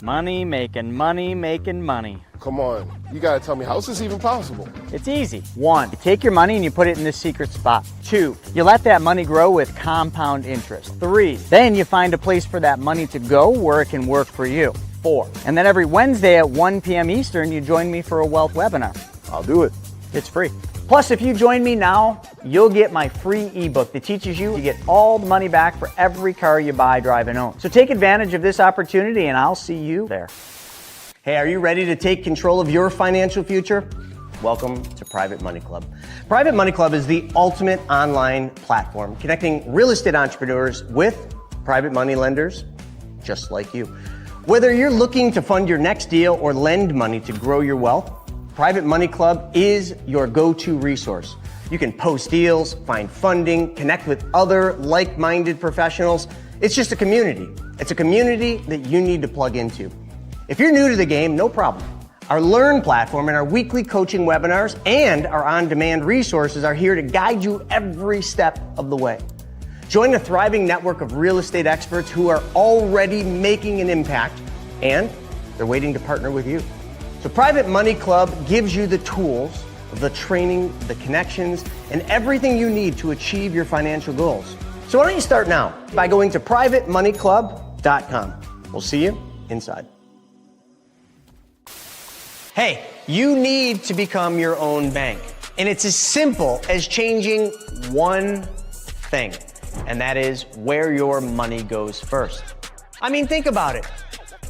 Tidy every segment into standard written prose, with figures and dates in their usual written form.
Money making money making money. Come on, you gotta tell me, how is this even possible? It's easy. 1, you take your money and you put it in this secret spot. 2, you let that money grow with compound interest. 3, then you find a place for that money to go where it can work for you. 4, and then every Wednesday at 1 p.m. Eastern, you join me for a wealth webinar. I'll do it. It's free. Plus, if you join me now, you'll get my free ebook that teaches you to get all the money back for every car you buy, drive, and own. So take advantage of this opportunity and I'll see you there. Hey, are you ready to take control of your financial future? Welcome to Private Money Club. Private Money Club is the ultimate online platform connecting real estate entrepreneurs with private money lenders just like you. Whether you're looking to fund your next deal or lend money to grow your wealth, Private Money Club is your go-to resource. You can post deals, find funding, connect with other like-minded professionals. It's just a community. It's a community that you need to plug into. If you're new to the game, no problem. Our Learn platform and our weekly coaching webinars and our on-demand resources are here to guide you every step of the way. Join a thriving network of real estate experts who are already making an impact, and they're waiting to partner with you. So Private Money Club gives you the tools, the training, the connections, and everything you need to achieve your financial goals. So why don't you start now by going to privatemoneyclub.com. We'll see you inside. Hey, you need to become your own bank. And it's as simple as changing one thing, and that is where your money goes first. I mean, think about it.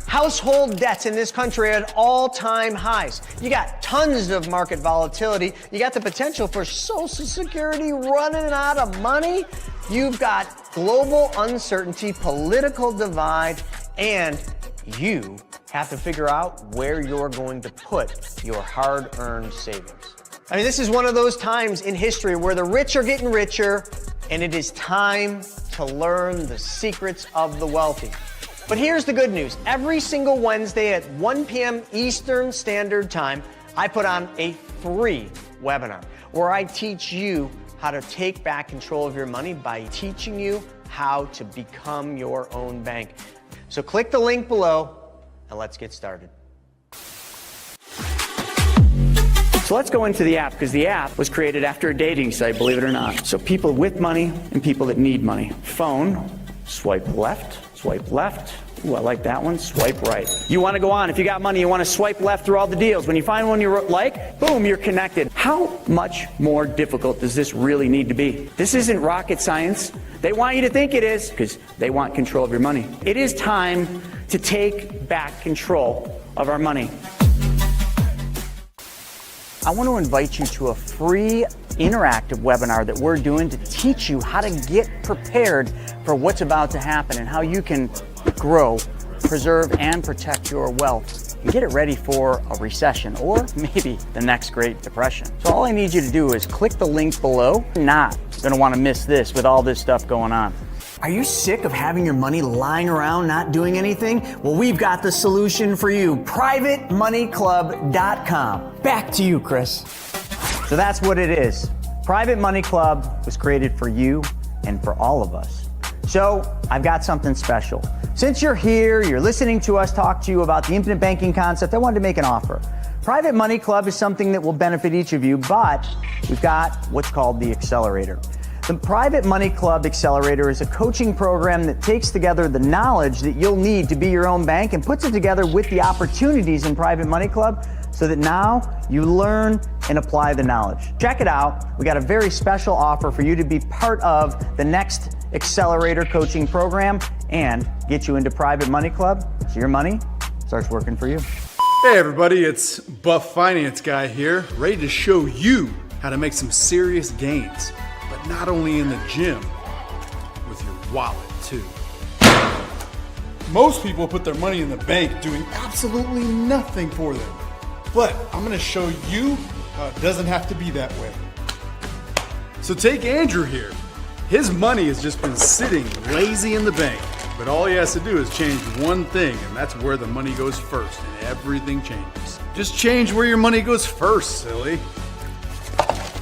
Household debts in this country are at all-time highs. You got tons of market volatility. You got the potential for Social Security running out of money. You've got global uncertainty, political divide, and you have to figure out where you're going to put your hard-earned savings. I mean, this is one of those times in history where the rich are getting richer, and it is time to learn the secrets of the wealthy. But here's the good news. Every single Wednesday at 1 p.m. Eastern Standard Time, I put on a free webinar where I teach you how to take back control of your money by teaching you how to become your own bank. So click the link below and let's get started. So let's go into the app, because the app was created after a dating site, believe it or not. So people with money and people that need money. Phone, swipe left. Swipe left. Ooh, I like that one. Swipe right. You want to go on. If you got money, you want to swipe left through all the deals. When you find one you like, boom, you're connected. How much more difficult does this really need to be? This isn't rocket science. They want you to think it is because they want control of your money. It is time to take back control of our money. I want to invite you to a free interactive webinar that we're doing to teach you how to get prepared for what's about to happen and how you can grow, preserve, and protect your wealth and get it ready for a recession or maybe the next Great Depression. So all I need you to do is click the link below. You're not going to want to miss this with all this stuff going on. Are you sick of having your money lying around not doing anything? Well, we've got the solution for you. PrivateMoneyClub.com. Back to you, Chris. So that's what it is. Private Money Club was created for you and for all of us. So I've got something special. Since you're here, you're listening to us talk to you about the infinite banking concept, I wanted to make an offer. Private Money Club is something that will benefit each of you, but we've got what's called the Accelerator. The Private Money Club Accelerator is a coaching program that takes together the knowledge that you'll need to be your own bank and puts it together with the opportunities in Private Money Club so that now you learn and apply the knowledge. Check it out. We got a very special offer for you to be part of the next Accelerator coaching program and get you into Private Money Club so your money starts working for you. Hey everybody, it's Buff Finance Guy here, ready to show you how to make some serious gains. But not only in the gym, with your wallet too. Most people put their money in the bank doing absolutely nothing for them. But I'm gonna show you how it doesn't have to be that way. So take Andrew here. His money has just been sitting lazy in the bank. But all he has to do is change one thing, and that's where the money goes first, and everything changes. Just change where your money goes first, silly.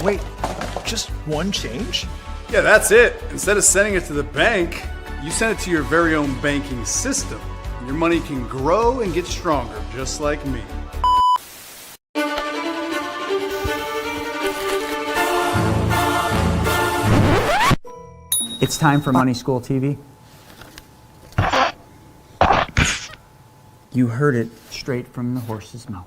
Wait, just one change? Yeah, that's it. Instead of sending it to the bank, you send it to your very own banking system. Your money can grow and get stronger, just like me. It's time for Money School TV. You heard it straight from the horse's mouth.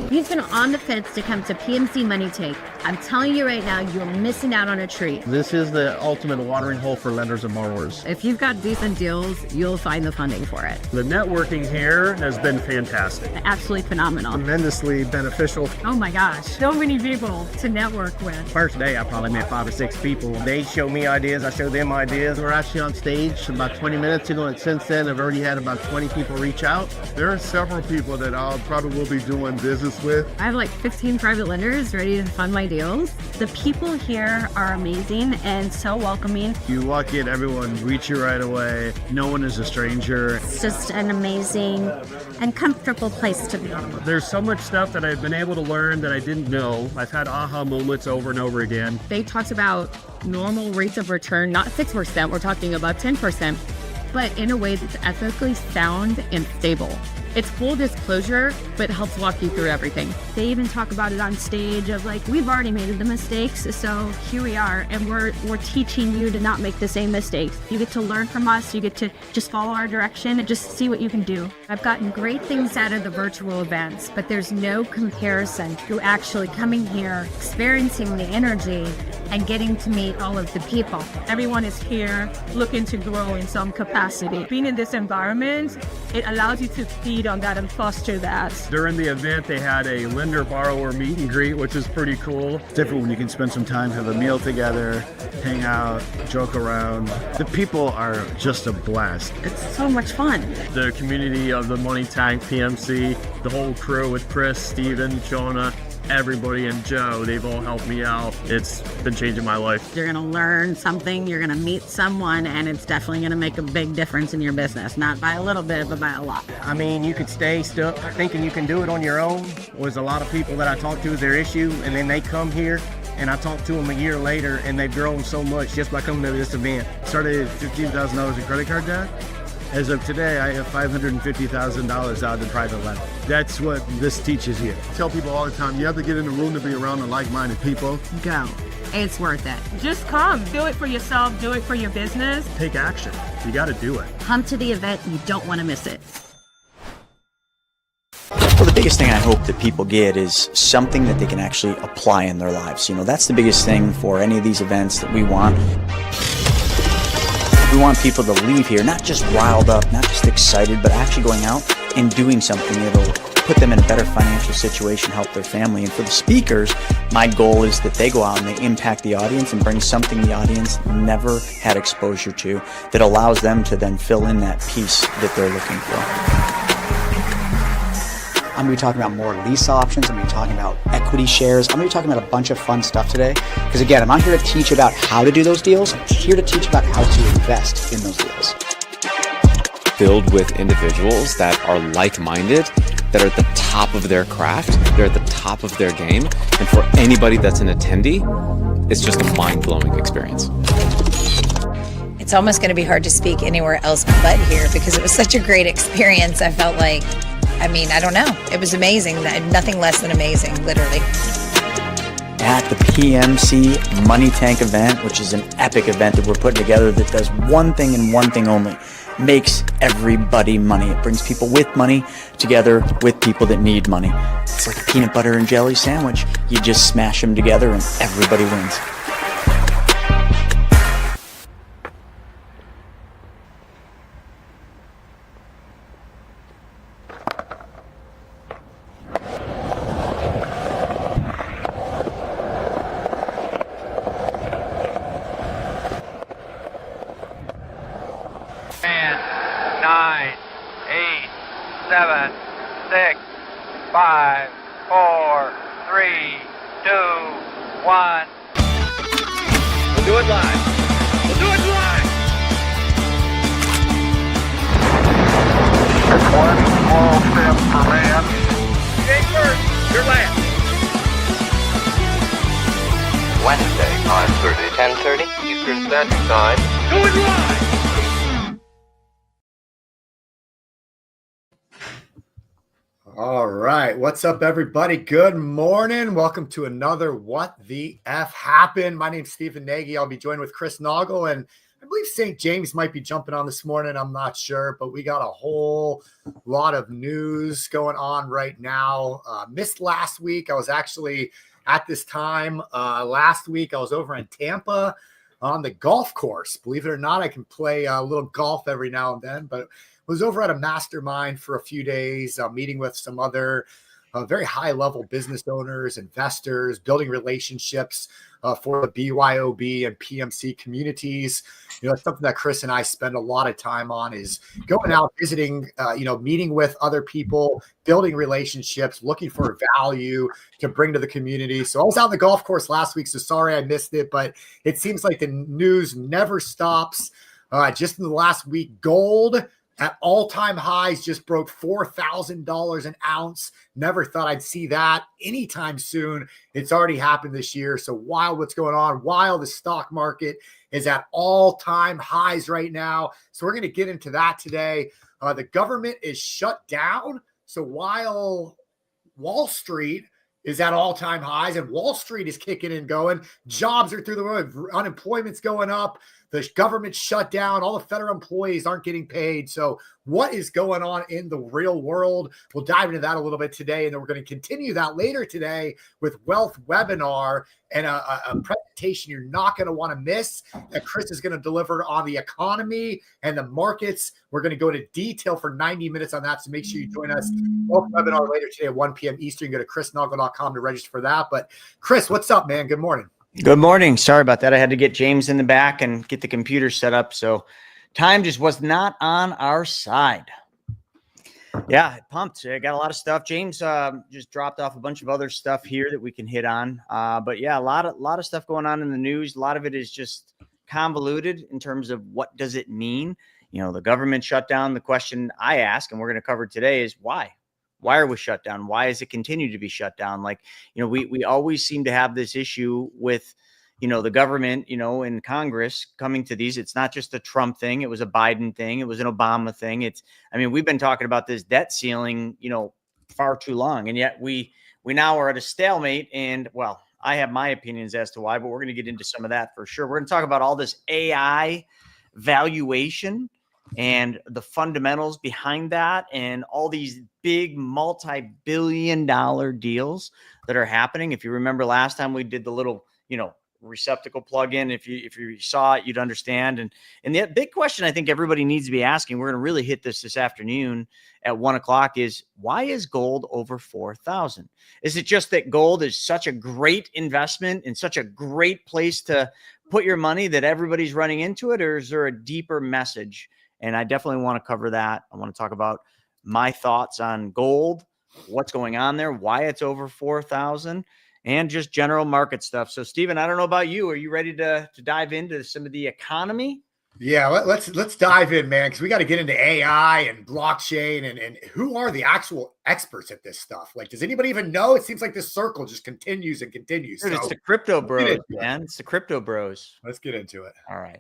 He's been on the fence to come to PMC Money Tank. I'm telling you right now, you're missing out on a treat. This is the ultimate watering hole for lenders and borrowers. If you've got decent deals, you'll find the funding for it. The networking here has been fantastic. Absolutely phenomenal. Tremendously beneficial. Oh my gosh, so many people to network with. First day, I probably met 5 or 6 people. They show me ideas, I show them ideas. We're actually on stage about 20 minutes ago, and since then, I've already had about 20 people reach out. There are several people that I probably will be doing business with. I have like 15 private lenders ready to fund my deals. The people here are amazing and so welcoming. You walk in, everyone greets you right away. No one is a stranger. It's just an amazing and comfortable place to be. There's so much stuff that I've been able to learn that I didn't know. I've had aha moments over and over again. They talked about normal rates of return, not 6%, we're talking about 10%, but in a way that's ethically sound and stable. It's full disclosure, but helps walk you through everything. They even talk about it on stage of like, we've already made the mistakes, so here we are, and we're teaching you to not make the same mistakes. You get to learn from us, you get to just follow our direction and just see what you can do. I've gotten great things out of the virtual events, but there's no comparison to actually coming here, experiencing the energy, and getting to meet all of the people. Everyone is here looking to grow in some capacity. Being in this environment, it allows you to feed on that and foster that. During the event, they had a lender-borrower meet and greet, which is pretty cool. It's different when you can spend some time, have a meal together, hang out, joke around. The people are just a blast. It's so much fun. The community of the Money Tank PMC, the whole crew with Chris, Steven, Jonah, everybody, and Joe, they've all helped me out. It's been changing my life. You're gonna learn something, you're gonna meet someone, and it's definitely gonna make a big difference in your business. Not by a little bit, but by a lot. I mean, you could stay stuck thinking you can do it on your own. There's a lot of people that I talk to is their issue, and then they come here, and I talk to them a year later, and they've grown so much just by coming to this event. Started at $15,000 in credit card debt. As of today, I have $550,000 out in private lending. That's what this teaches you. I tell people all the time, you have to get in the room to be around the like-minded people. Go. It's worth it. Just come. Do it for yourself. Do it for your business. Take action. You got to do it. Come to the event. You don't want to miss it. Well, the biggest thing I hope that people get is something that they can actually apply in their lives. You know, that's the biggest thing for any of these events that we want. We want people to leave here not just riled up, not just excited, but actually going out and doing something that'll put them in a better financial situation, help their family. And for the speakers, my goal is that they go out and they impact the audience and bring something the audience never had exposure to that allows them to then fill in that piece that they're looking for. I'm going to be talking about more lease options. I'm going to be talking about equity shares. I'm going to be talking about a bunch of fun stuff today. Because again, I'm not here to teach about how to do those deals. I'm here to teach about how to invest in those deals. Filled with individuals that are like-minded, that are at the top of their craft, they're at the top of their game. And for anybody that's an attendee, it's just a mind-blowing experience. It's almost going to be hard to speak anywhere else but here because it was such a great experience. I felt like, I don't know. It was amazing. Nothing less than amazing, literally. At the PMC Money Tank event, which is an epic event that we're putting together that does one thing and one thing only, makes everybody money. It brings people with money together with people that need money. It's like a peanut butter and jelly sandwich. You just smash them together and everybody wins. Wednesday, 9:30, 10:30 Eastern Standard Time. Going live! All right. What's up, everybody? Good morning. Welcome to another What the F Happened. My name's Stephen Nagy. I'll be joined with Chris Naugle, and I believe St. James might be jumping on this morning. I'm not sure, but we got a whole lot of news going on right now. Missed last week. I was actually at this time last week. I was over in Tampa on the golf course. Believe it or not, I can play a little golf every now and then, but was over at a mastermind for a few days, meeting with some other very high-level business owners, investors, building relationships for the BYOB and PMC communities. It's something that Chris and I spend a lot of time on, is going out, visiting, meeting with other people, building relationships, looking for value to bring to the community. So I was out on the golf course last week, so sorry I missed it, but it seems like the news never stops. Just in the last week, gold at all-time highs, just broke $4,000 an ounce. Never thought I'd see that anytime soon. It's already happened this year. So wild what's going on. While the stock market is at all-time highs right now. So we're going to get into that today. The government is shut down. So while Wall Street is at all-time highs and Wall Street is kicking and going, jobs are through the roof, unemployment's going up, the government shut down, all the federal employees aren't getting paid. So what is going on in the real world? We'll dive into that a little bit today, and then we're going to continue that later today with Wealth Webinar and a presentation you're not going to want to miss that Chris is going to deliver on the economy and the markets. We're going to go into detail for 90 minutes on that, so make sure you join us. Wealth Webinar later today at 1 p.m. Eastern. Go to chrisnaugle.com to register for that. But Chris, what's up, man? Good morning. Good morning. Sorry about that. I had to get James in the back and get the computer set up. So time just was not on our side. Yeah, pumped. I got a lot of stuff. James just dropped off a bunch of other stuff here that we can hit on. But yeah, a lot of stuff going on in the news. A lot of it is just convoluted in terms of what does it mean? The government shut down. The question I ask, and we're going to cover today, is why? Why are we shut down? Why does it continue to be shut down? We always seem to have this issue with, the government, in Congress coming to these. It's not just a Trump thing. It was a Biden thing. It was an Obama thing. We've been talking about this debt ceiling, far too long. And yet we now are at a stalemate. And well, I have my opinions as to why, but we're going to get into some of that for sure. We're going to talk about all this AI valuation and the fundamentals behind that, and all these big multi-billion-dollar deals that are happening. If you remember last time we did the little, receptacle plug-in, if you saw it, you'd understand. And the big question I think everybody needs to be asking, we're going to really hit this afternoon at 1:00, is why is gold over 4,000? Is it just that gold is such a great investment and such a great place to put your money that everybody's running into it, or is there a deeper message? And I definitely want to cover that. I want to talk about my thoughts on gold, what's going on there, why it's over 4,000, and just general market stuff. So, Stephen, I don't know about you. Are you ready to dive into some of the economy? Yeah, let's dive in, man, because we got to get into AI and blockchain and who are the actual experts at this stuff? Does anybody even know? It seems like this circle just continues and continues. Dude, it's the crypto bros, man. It's the crypto bros. Let's get into it. All right.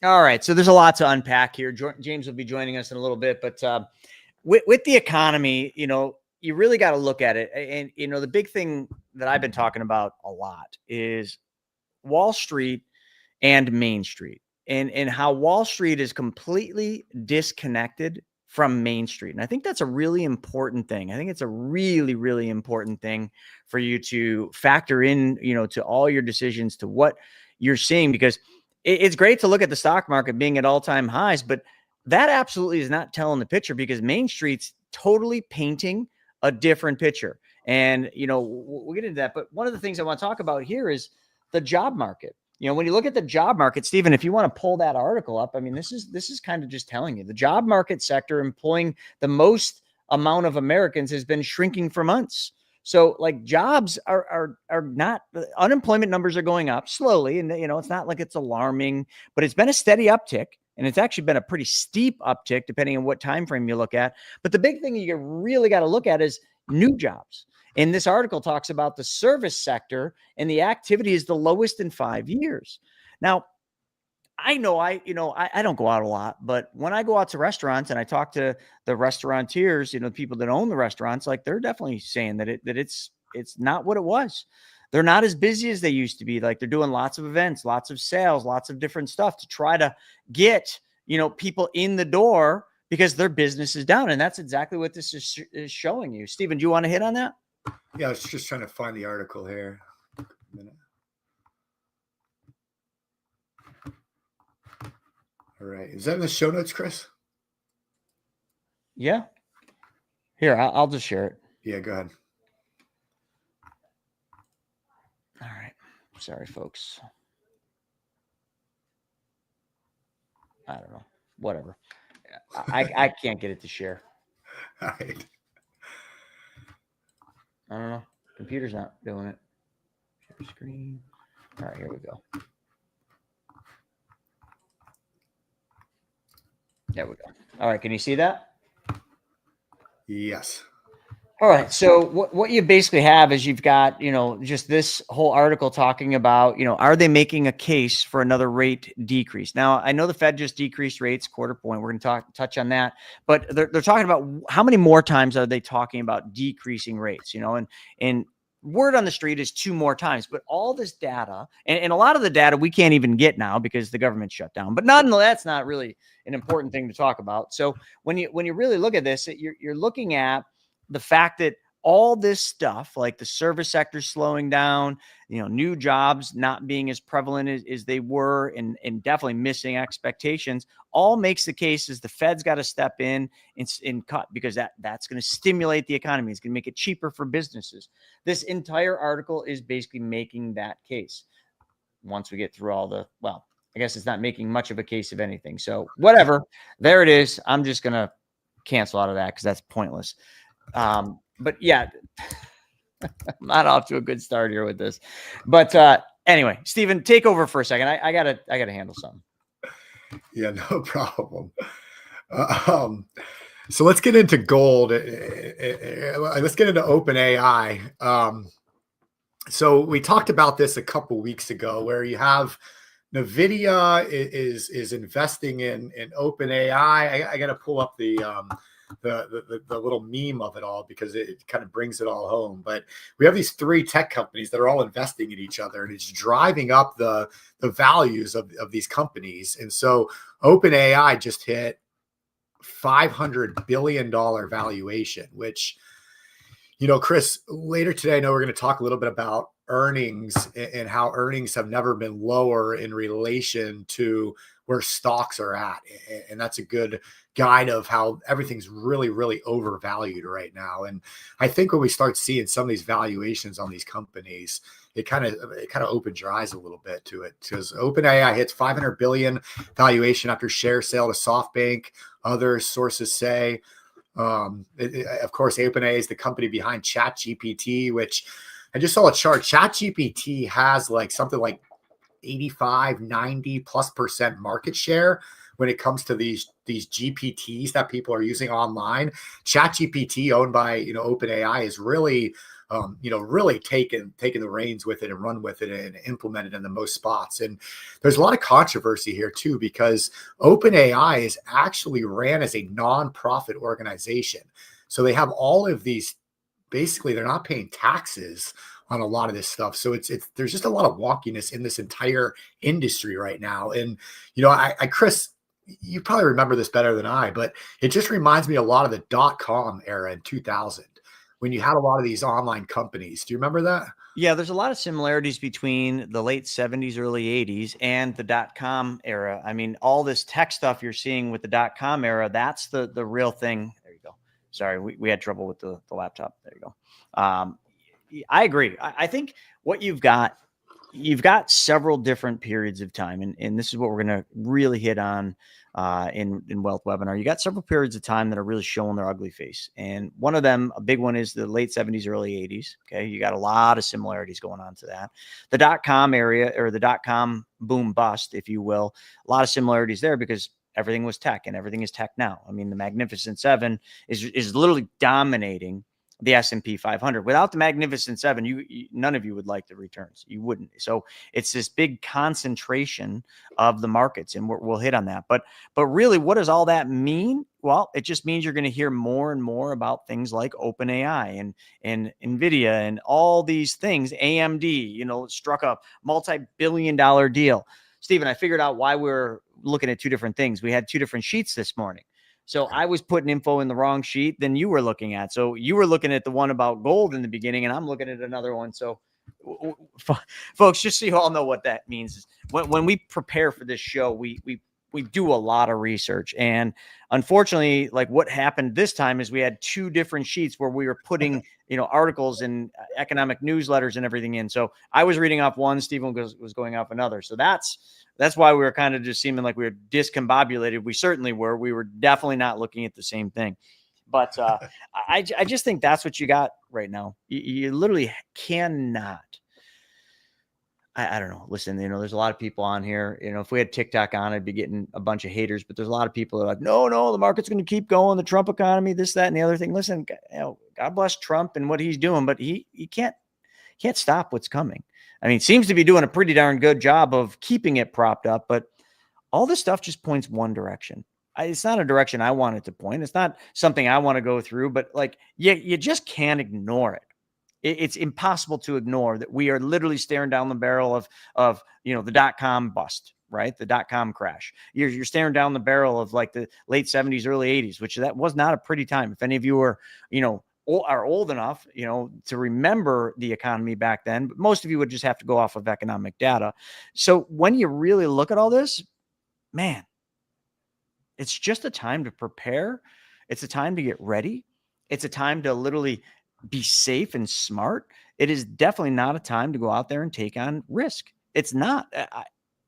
All right. So there's a lot to unpack here. James will be joining us in a little bit, but with the economy, you really got to look at it. And, the big thing that I've been talking about a lot is Wall Street and Main Street, and how Wall Street is completely disconnected from Main Street. And I think that's a really important thing. I think it's a really, really important thing for you to factor in, to all your decisions, to what you're seeing, because it's great to look at the stock market being at all-time highs, but that absolutely is not telling the picture, because Main Street's totally painting a different picture. And, we'll get into that. But one of the things I want to talk about here is the job market. When you look at the job market, Stephen, if you want to pull that article up, this is kind of just telling you the job market sector employing the most amount of Americans has been shrinking for months. So jobs are not, unemployment numbers are going up slowly. And, it's not like it's alarming, but it's been a steady uptick. And it's actually been a pretty steep uptick depending on what time frame you look at. But the big thing you really got to look at is new jobs. And this article talks about the service sector, and the activity is the lowest in 5 years. Now, I know I don't go out a lot, but when I go out to restaurants and I talk to the restaurateurs, the people that own the restaurants, like they're definitely saying that it's not what it was. They're not as busy as they used to be. Like they're doing lots of events, lots of sales, lots of different stuff to try to get, people in the door because their business is down. And that's exactly what this is showing you. Steven, do you want to hit on that? Yeah, I was just trying to find the article here. A minute. All right. Is that in the show notes, Chris? Yeah. Here, I'll just share it. Yeah, go ahead. All right. Sorry, folks. I don't know. Whatever. I can't get it to share. All right. I don't know. Computer's not doing it. Share screen. All right, here we go. There we go. All right, can you see that? Yes. All right. So what you basically have is you've got, just this whole article talking about, are they making a case for another rate decrease? Now, I know the Fed just decreased rates 1/4 point. We're going to touch on that, but they're talking about how many more times are they talking about decreasing rates, and word on the street is 2 more times, but all this data and a lot of the data we can't even get now because the government shut down, but that's not really an important thing to talk about. So when you really look at this, you're looking at the fact that all this stuff, like the service sector slowing down, new jobs not being as prevalent as they were and definitely missing expectations, all makes the case is the Fed's got to step in and cut because that's going to stimulate the economy. It's going to make it cheaper for businesses. This entire article is basically making that case. Once we get through I guess it's not making much of a case of anything. So whatever, there it is. I'm just going to cancel out of that because that's pointless. But yeah, I'm not off to a good start here with this, but anyway, Steven, take over for a second. I gotta handle something. Yeah, no problem. So let's get into gold. Let's get into OpenAI. So we talked about this a couple weeks ago, where you have NVIDIA is investing in OpenAI. I got to pull up the little meme of it all because it kind of brings it all home. But we have these 3 tech companies that are all investing in each other, and it's driving up the values of these companies. And so OpenAI just hit $500 billion valuation, which, Chris, later today, I know we're going to talk a little bit about earnings and how earnings have never been lower in relation to where stocks are at. And that's a good guide of how everything's really, really overvalued right now. And I think when we start seeing some of these valuations on these companies, it kind of opens your eyes a little bit to it, because OpenAI hits 500 billion valuation after share sale to SoftBank. Other sources say, of course, OpenAI is the company behind ChatGPT, which I just saw a chart. ChatGPT has something like 85, 90+% market share when it comes to these GPTs that people are using online. ChatGPT, owned by OpenAI, is really really taken the reins with it and run with it and implement it in the most spots. And there's a lot of controversy here too, because OpenAI is actually ran as a nonprofit organization. So they have all of these, basically they're not paying taxes on a lot of this stuff. So there's just a lot of wonkiness in this entire industry right now. And, Chris, you probably remember this better than I, but it just reminds me a lot of the .com era in 2000, when you had a lot of these online companies. Do you remember that? Yeah, there's a lot of similarities between the late 70s, early 80s and the .com era. I mean, all this tech stuff you're seeing with the .com era, that's the real thing. There you go. Sorry, we had trouble with the laptop. There you go. I agree. I think what you've got several different periods of time, and this is what we're going to really hit on in Wealth Webinar. You got several periods of time that are really showing their ugly face, and one of them, a big one, is the late 70s, early 80s. Okay, you got a lot of similarities going on to that. The .com area, or the .com boom bust, if you will, a lot of similarities there because everything was tech, and everything is tech now. I mean, the Magnificent Seven is literally dominating the S&P 500. Without the Magnificent Seven, none of you would like the returns. You wouldn't. So it's this big concentration of the markets, and we'll hit on that. But really, what does all that mean? Well, it just means you're going to hear more and more about things like OpenAI and NVIDIA and all these things. AMD, struck a multi-billion-dollar deal. Stephen, I figured out why we're looking at two different things. We had two different sheets this morning. So I was putting info in the wrong sheet than you were looking at. So you were looking at the one about gold in the beginning, and I'm looking at another one. So folks, just so you all know what that means, when we prepare for this show, we do a lot of research. And unfortunately, like what happened this time is we had two different sheets where we were putting, articles and economic newsletters and everything in. So I was reading off one, Stephen was going off another. So that's why we were kind of just seeming like we were discombobulated. We certainly were. We were definitely not looking at the same thing. But I just think that's what you got right now. You literally cannot. I don't know. Listen, there's a lot of people on here. If we had TikTok on, I'd be getting a bunch of haters. But there's a lot of people that are like, no, the market's going to keep going. The Trump economy, this, that, and the other thing. Listen, God bless Trump and what he's doing, but he can't stop what's coming. I mean, seems to be doing a pretty darn good job of keeping it propped up. But all this stuff just points one direction. It's not a direction I want it to point. It's not something I want to go through. But like, you just can't ignore it. It's impossible to ignore that we are literally staring down the barrel of the .com bust, right? The .com crash. You're staring down the barrel of like the late 70s, early 80s, which that was not a pretty time. If any of you are old enough, to remember the economy back then, but most of you would just have to go off of economic data. So when you really look at all this, man, it's just a time to prepare. It's a time to get ready. It's a time to literally be safe and smart. It is definitely not a time to go out there and take on risk. It's not.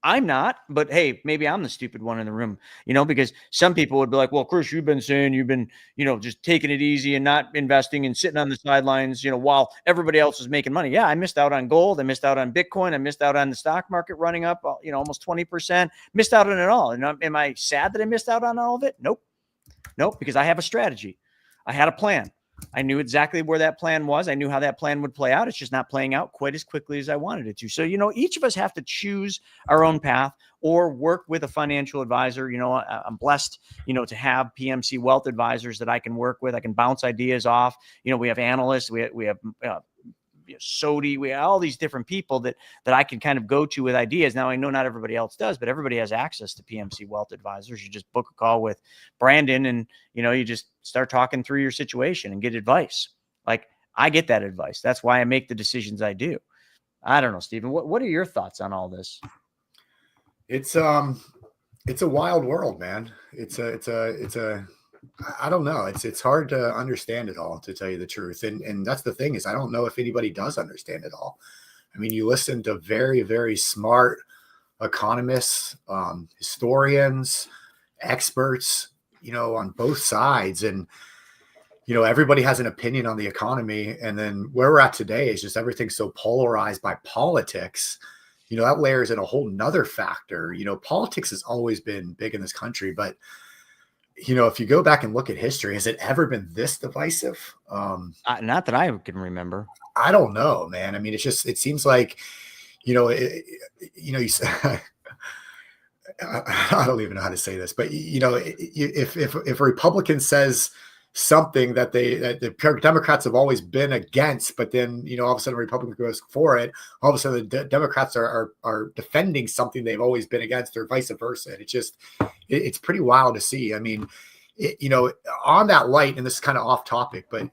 I'm not, but hey, maybe I'm the stupid one in the room, because some people would be like, well, Chris, you've been saying you've been, just taking it easy and not investing and sitting on the sidelines, while everybody else is making money. Yeah, I missed out on gold. I missed out on Bitcoin. I missed out on the stock market running up, almost 20%. Missed out on it all. And am I sad that I missed out on all of it? Nope, because I have a strategy. I had a plan. I knew exactly where that plan was. I knew how that plan would play out. It's just not playing out quite as quickly as I wanted it to. So, each of us have to choose our own path or work with a financial advisor. I'm blessed, to have PMC Wealth Advisors that I can work with. I can bounce ideas off. We have analysts. We have Sodi, we have all these different people that I can kind of go to with ideas. Now I know not everybody else does, but everybody has access to PMC Wealth Advisors. You just book a call with Brandon and, you just start talking through your situation and get advice. Like I get that advice. That's why I make the decisions I do. I don't know, Stephen, what are your thoughts on all this? It's a wild world, man. I don't know. It's hard to understand it all, to tell you the truth. And that's the thing, is I don't know if anybody does understand it all. I mean, you listen to very, very smart economists, historians, experts, on both sides. And, everybody has an opinion on the economy. And then where we're at today is just everything's so polarized by politics. That layers in a whole nother factor. Politics has always been big in this country, but if you go back and look at history, has it ever been this divisive? Not that I can remember. I don't know, man. I mean, it seems like, I don't even know how to say this, but if a Republican says something that the Democrats have always been against, but then, all of a sudden a Republican goes for it, all of a sudden the Democrats are defending something they've always been against, or vice versa. And it's pretty wild to see. I mean, on that light, and this is kind of off topic, but,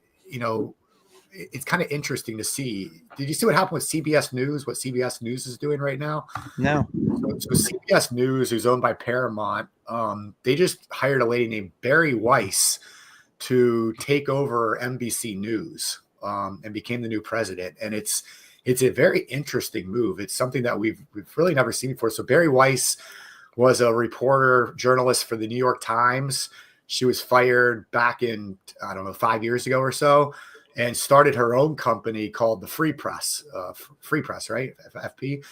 it's kind of interesting to see. Did you see what happened with CBS News, what CBS News is doing right now? No. So CBS News, who's owned by Paramount, they just hired a lady named Barry Weiss to take over NBC News, and became the new president. And it's a very interesting move. It's something that we've really never seen before. So Barry Weiss was a reporter, journalist for the New York Times. She was fired back in, 5 years ago or so. and started her own company called the Free Press, right? FP.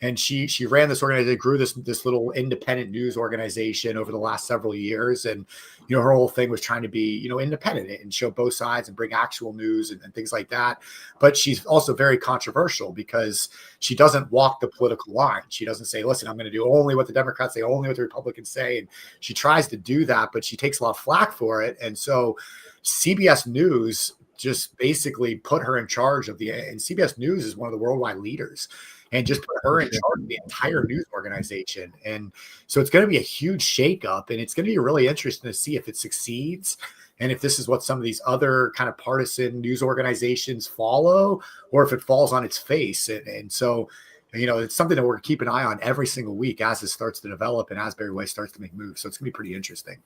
And she ran this organization, grew this little independent news organization over the last several years. And, her whole thing was trying to be, independent and show both sides and bring actual news and things like that. But she's also very controversial because she doesn't walk the political line. She doesn't say, listen, I'm going to do only what the Democrats say, only what the Republicans say. And she tries to do that, but she takes a lot of flack for it. And so CBS News just basically put her in charge and CBS News is one of the worldwide leaders, and just put her in charge of the entire news organization. And so it's going to be a huge shakeup, and it's going to be really interesting to see if it succeeds and if this is what some of these other kind of partisan news organizations follow, or if it falls on its face. And so, it's something that we're going to keep an eye on every single week as this starts to develop and as Barry White starts to make moves. So it's going to be pretty interesting.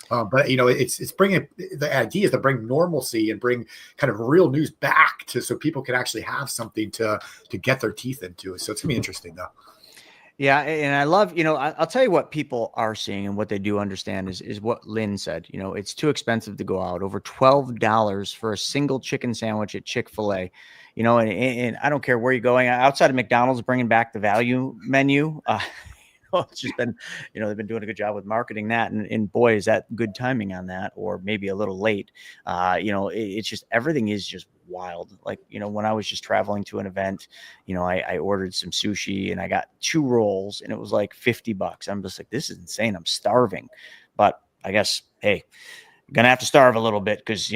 But it's bringing, the idea is to bring normalcy and bring kind of real news back so people can actually have something to get their teeth into. So it's gonna be interesting though. Yeah. And I love, I'll tell you what people are seeing and what they do understand is what Lynn said. It's too expensive to go out, over $12 for a single chicken sandwich at Chick-fil-A, and I don't care where you're going outside of McDonald's, bringing back the value menu. It's just been, they've been doing a good job with marketing that. And boy, is that good timing on that, or maybe a little late. It's just, everything is just wild. Like, when I was just traveling to an event, I ordered some sushi and I got 2 rolls and it was like $50. I'm just like, this is insane. I'm starving. But I guess, hey, I'm going to have to starve a little bit because,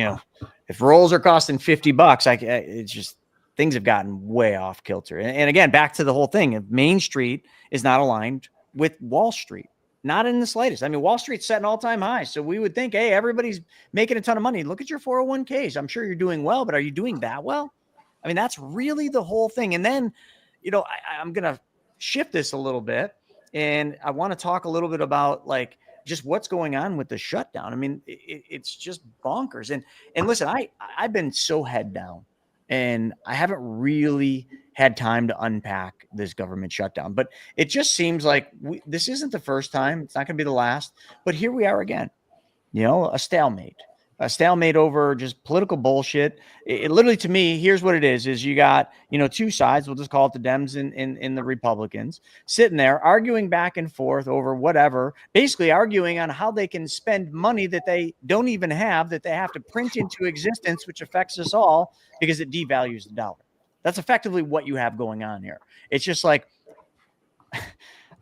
if rolls are costing $50, it's just, things have gotten way off kilter. And again, back to the whole thing of Main Street is not aligned with Wall Street, not in the slightest. I mean, Wall Street's setting all-time highs. So we would think, hey, everybody's making a ton of money. Look at your 401ks. I'm sure you're doing well, but are you doing that well? I mean, that's really the whole thing. And then, I'm going to shift this a little bit, and I want to talk a little bit about like just what's going on with the shutdown. I mean, it's just bonkers. And listen, I've been so head down, and I haven't really had time to unpack this government shutdown, but it just seems like this isn't the first time. It's not going to be the last, but here we are again, a stalemate over just political bullshit. It literally, to me, here's what it is you got, 2 sides. We'll just call it the Dems and the Republicans sitting there arguing back and forth over whatever, basically arguing on how they can spend money that they don't even have, that they have to print into existence, which affects us all because it devalues the dollar. That's effectively what you have going on here. It's just like, I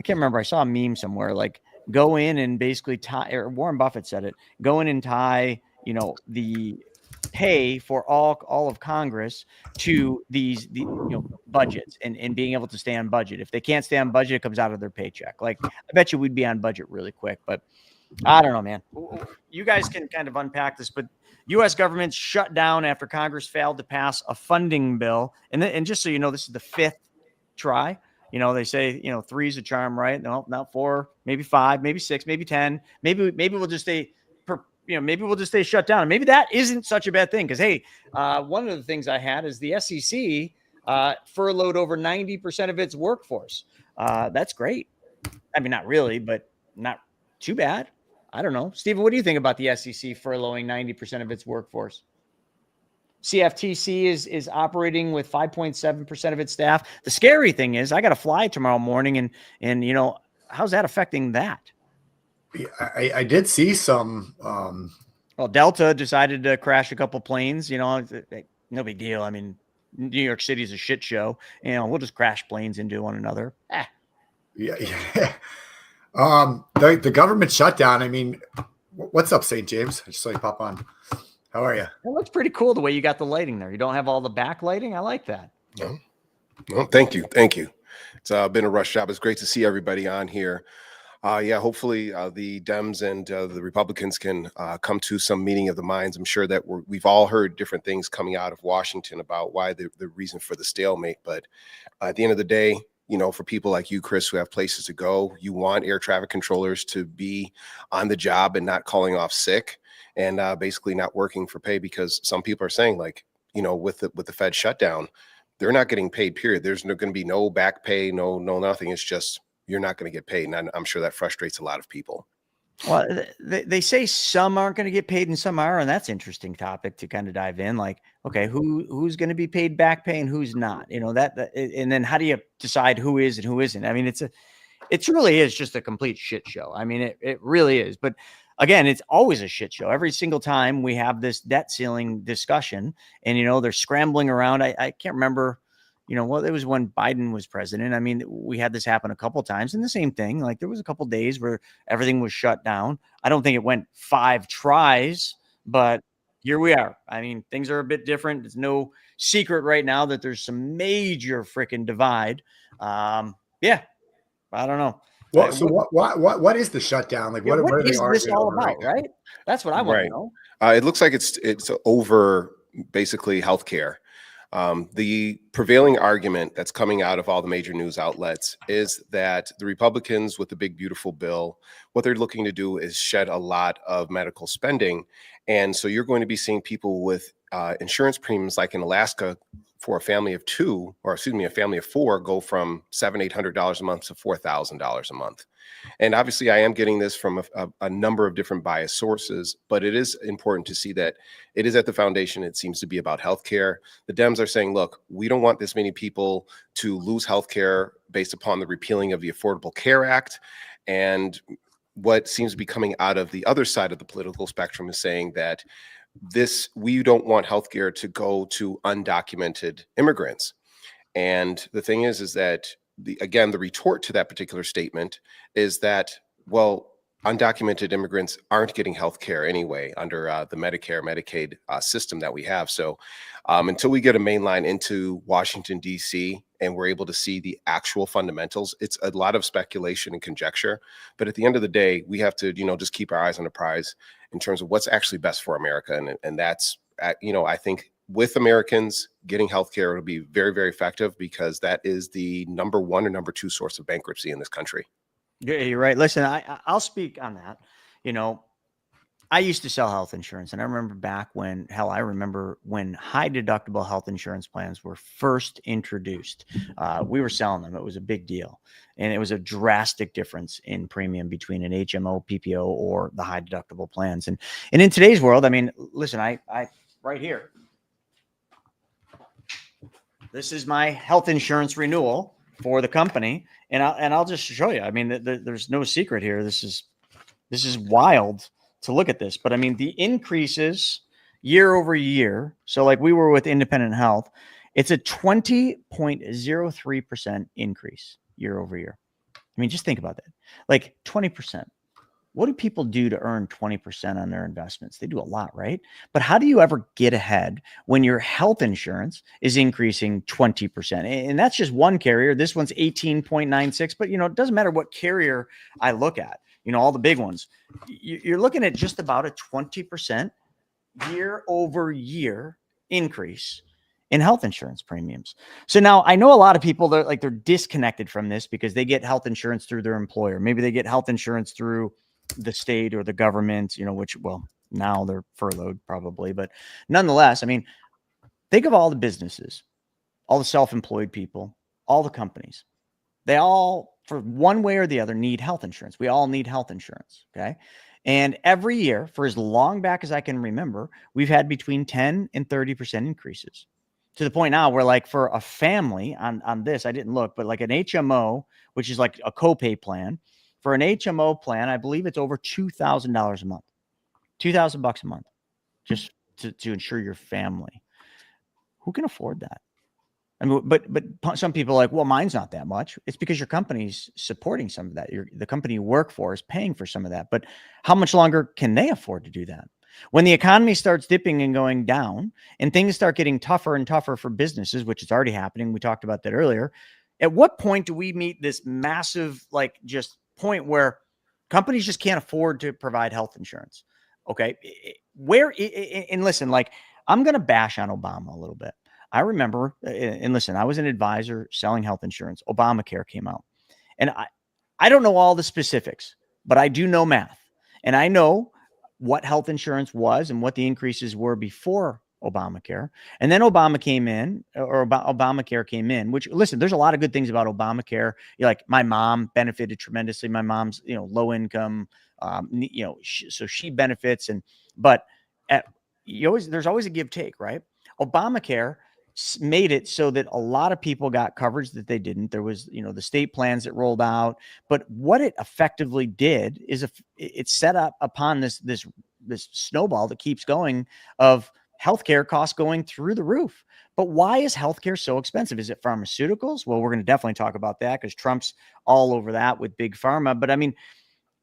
can't remember. I saw a meme somewhere, like go in and basically tie, or Warren Buffett said it, go in and tie, the pay for all of Congress to the budgets and being able to stay on budget. If they can't stay on budget, it comes out of their paycheck. Like, I bet you we'd be on budget really quick, but I don't know, man. You guys can kind of unpack this, but U.S. government shut down after Congress failed to pass a funding bill. And just so you know, this is the 5th try. They say, 3 is a charm, right? No, not 4, maybe 5, maybe 6, maybe 10. Maybe we'll just stay, maybe we'll just stay shut down. And maybe that isn't such a bad thing. Because, hey, one of the things I had is the SEC furloughed over 90% of its workforce. That's great. I mean, not really, but not too bad. I don't know. Stephen, what do you think about the SEC furloughing 90% of its workforce? CFTC is operating with 5.7% of its staff. The scary thing is I got to fly tomorrow morning, and how's that affecting that? I did see some. Well, Delta decided to crash a couple planes. No big deal. I mean, New York City is a shit show. We'll just crash planes into one another. Yeah. The government shutdown. I mean, what's up, St. James? I just saw you pop on. How are you? It looks pretty cool the way you got the lighting there. You don't have all the backlighting. I like that. No, thank you. It's been a rush job. It's great to see everybody on here. Hopefully the Dems and the Republicans can come to some meeting of the minds. I'm sure that we've all heard different things coming out of Washington about why the reason for the stalemate. But at the end of the day, for people like you, Chris, who have places to go, you want air traffic controllers to be on the job and not calling off sick and basically not working for pay, because some people are saying, like, with the Fed shutdown, they're not getting paid, period. There's going to be no back pay, no nothing. It's just, you're not going to get paid. And I'm sure that frustrates a lot of people. Well, they say some aren't going to get paid and some are, and that's an interesting topic to kind of dive in. Like, okay, who's going to be paid back pay and who's not? You know and then how do you decide who is and who isn't? I mean, it really is just a complete shit show. I mean, it really is. But again, it's always a shit show. Every single time we have this debt ceiling discussion, and they're scrambling around. I can't remember. Well, it was when Biden was president. I mean, we had this happen a couple of times, and the same thing. Like there was a couple of days where everything was shut down. I don't think it went 5 tries, but here we are. I mean, things are a bit different. It's no secret right now that there's some major freaking divide. Yeah, I don't know. Well, so what is the shutdown? Like, what are is they this all arguing about? Right? That's what I want to know. It looks like it's over basically healthcare. The prevailing argument that's coming out of all the major news outlets is that the Republicans with the big, beautiful bill, what they're looking to do is shed a lot of medical spending. And so you're going to be seeing people with insurance premiums like in Alaska for a family of 4 go from $700-800 a month to $4,000 a month. And obviously I am getting this from a number of different biased sources, but it is important to see that it is at the foundation. It seems to be about healthcare. The Dems are saying, look, we don't want this many people to lose healthcare based upon the repealing of the Affordable Care Act. And what seems to be coming out of the other side of the political spectrum is saying that we don't want healthcare to go to undocumented immigrants. And the thing is that the retort to that particular statement is that, well, undocumented immigrants aren't getting health care anyway under the Medicare, Medicaid system that we have. So until we get a main line into Washington, D.C., and we're able to see the actual fundamentals, it's a lot of speculation and conjecture. But at the end of the day, we have to, just keep our eyes on the prize in terms of what's actually best for America. And that's, I think with Americans getting healthcare, it'll be very, very effective because that is the number 1 or number 2 source of bankruptcy in this country. Yeah, you're right. Listen, I'll speak on that. I used to sell health insurance, and I remember back when high deductible health insurance plans were first introduced. We were selling them. It was a big deal. And it was a drastic difference in premium between an HMO, PPO, or the high deductible plans. And in today's world, I mean, listen, I right here, this is my health insurance renewal for the company. And I'll just show you. I mean, there's no secret here. This is wild to look at this, but I mean, the increases year over year. So like we were with Independent Health, it's a 20.03% increase year over year. I mean, just think about that. Like 20%. What do people do to earn 20% on their investments? They do a lot, right? But how do you ever get ahead when your health insurance is increasing 20%? And that's just one carrier. This one's 18.96, but it doesn't matter what carrier I look at, all the big ones. You're looking at just about a 20% year over year increase in health insurance premiums. So now I know a lot of people they're disconnected from this because they get health insurance through their employer. Maybe they get health insurance through the state or the government, which, well, now they're furloughed probably, but nonetheless, I mean, think of all the businesses, all the self-employed people, all the companies. They all, for one way or the other, need health insurance. We all need health insurance. Okay. And every year, for as long back as I can remember, we've had between 10 and 30% increases to the point now where, like, for a family on this, I didn't look, but like an HMO, which is like a copay plan, for an HMO plan, I believe it's over $2,000 a month, $2,000 a month, just to insure your family. Who can afford that? I mean, but some people are like, well, mine's not that much. It's because your company's supporting some of that. The company you work for is paying for some of that. But how much longer can they afford to do that? When the economy starts dipping and going down and things start getting tougher and tougher for businesses, which is already happening. We talked about that earlier. At what point do we meet this massive, like, just point where companies just can't afford to provide health insurance? Okay. And listen, like, I'm going to bash on Obama a little bit. I remember, and listen, I was an advisor selling health insurance. Obamacare came out, and I don't know all the specifics, but I do know math, and I know what health insurance was and what the increases were before Obamacare. And then Obamacare came in, which, listen, there's a lot of good things about Obamacare. Like, my mom benefited tremendously. My mom's, low income, so she benefits. But there's always a give take, right? Obamacare made it so that a lot of people got coverage that they didn't. There was, the state plans that rolled out, but what it effectively did is it set up upon this snowball that keeps going of healthcare costs going through the roof. But why is healthcare so expensive? Is it pharmaceuticals? Well, we're going to definitely talk about that because Trump's all over that with big pharma. But I mean,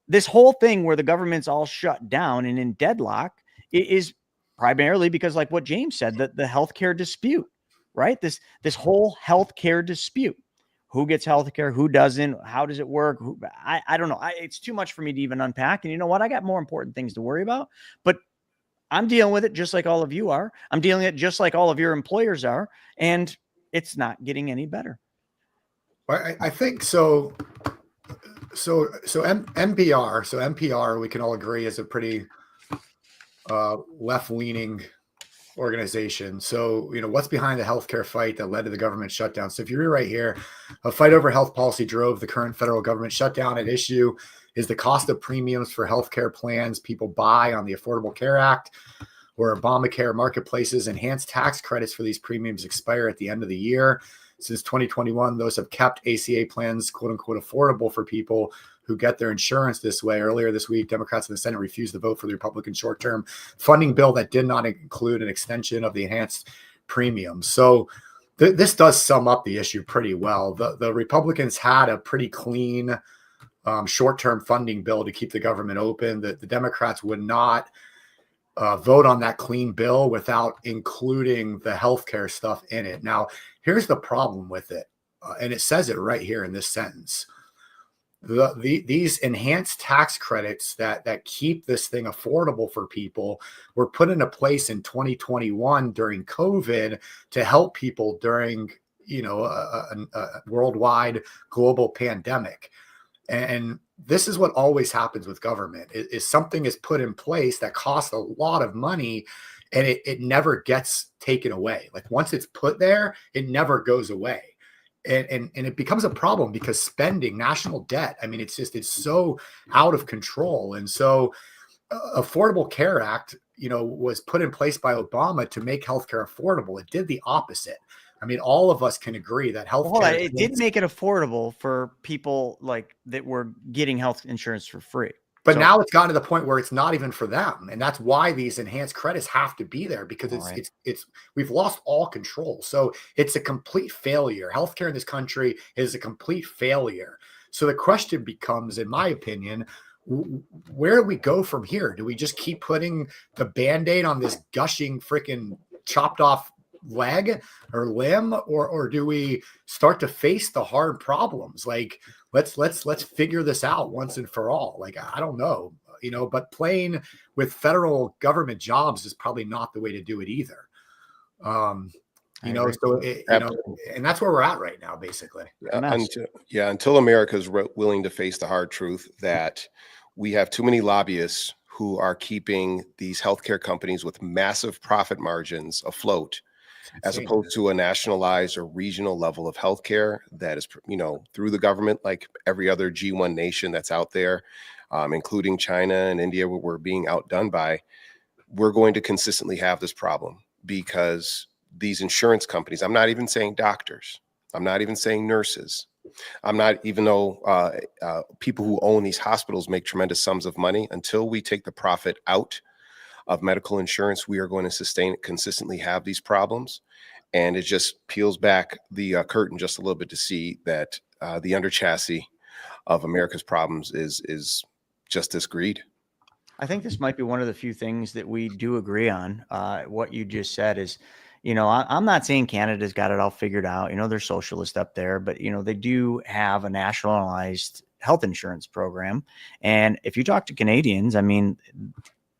this whole thing where the government's all shut down and in deadlock is primarily because, like what James said, the healthcare dispute, right? This whole healthcare dispute. Who gets healthcare? Who doesn't? How does it work? I don't know. It's too much for me to even unpack. And you know what? I got more important things to worry about. But I'm dealing with it just like all of you are. I'm dealing with it just like all of your employers are. And it's not getting any better. I think so. NPR, we can all agree, is a pretty left-leaning organization. So, what's behind the healthcare fight that led to the government shutdown? So if you read right here, a fight over health policy drove the current federal government shutdown. At issue is the cost of premiums for healthcare plans people buy on the Affordable Care Act or Obamacare marketplaces. Enhanced tax credits for these premiums expire at the end of the year. Since 2021, those have kept ACA plans, quote unquote, affordable for people who get their insurance this way. Earlier this week, Democrats in the Senate refused to vote for the Republican short-term funding bill that did not include an extension of the enhanced premiums. So this does sum up the issue pretty well. The Republicans had a pretty clean short-term funding bill to keep the government open. The Democrats would not vote on that clean bill without including the healthcare stuff in it. Now, here's the problem with it, and it says it right here in this sentence. These enhanced tax credits that keep this thing affordable for people were put into place in 2021 during COVID to help people during, a worldwide global pandemic. And this is what always happens with government is something is put in place that costs a lot of money and it never gets taken away. Like, once it's put there, it never goes away. And it becomes a problem because spending, national debt, I mean, it's so out of control. And so Affordable Care Act, was put in place by Obama to make healthcare affordable. It did the opposite. I mean, all of us can agree that healthcare. It did make it affordable for people like that were getting health insurance for free. But now it's gotten to the point where it's not even for them. And that's why these enhanced credits have to be there, because we've lost all control. So it's a complete failure. Healthcare in this country is a complete failure. So the question becomes, in my opinion, where do we go from here? Do we just keep putting the Band-Aid on this gushing freaking chopped off leg or limb, or do we start to face the hard problems? Like, let's figure this out once and for all. Like, I don't know, but playing with federal government jobs is probably not the way to do it either. And that's where we're at right now, basically. Until America is willing to face the hard truth that we have too many lobbyists who are keeping these healthcare companies with massive profit margins afloat, as opposed to a nationalized or regional level of healthcare that is, through the government, like every other G1 nation that's out there, including China and India, where we're being outdone by. We're going to consistently have this problem because these insurance companies, I'm not even saying doctors, I'm not even saying nurses, I'm not, even though people who own these hospitals make tremendous sums of money, until we take the profit out of medical insurance, we are going to consistently have these problems. And it just peels back the curtain just a little bit to see that the under chassis of America's problems is just this greed. I think this might be one of the few things that we do agree on. What you just said is, I'm not saying Canada's got it all figured out. They're socialist up there, but, they do have a nationalized health insurance program. And if you talk to Canadians, I mean,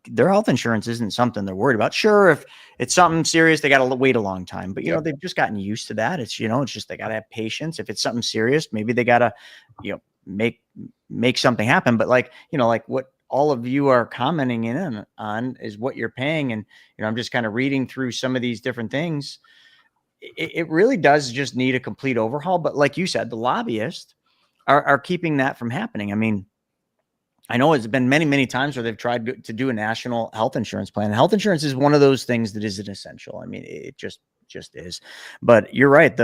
their health insurance isn't something they're worried about. Sure, if it's something serious, they got to wait a long time. But, they've just gotten used to that. It's, it's just they got to have patience. If it's something serious, maybe they got to, make something happen. But like what all of you are commenting in on is what you're paying. And, I'm just kind of reading through some of these different things. It really does just need a complete overhaul. But like you said, the lobbyists are keeping that from happening. I mean, I know it's been many, many times where they've tried to do a national health insurance plan. Health insurance is one of those things that isn't essential. I mean, it just is. But you're right.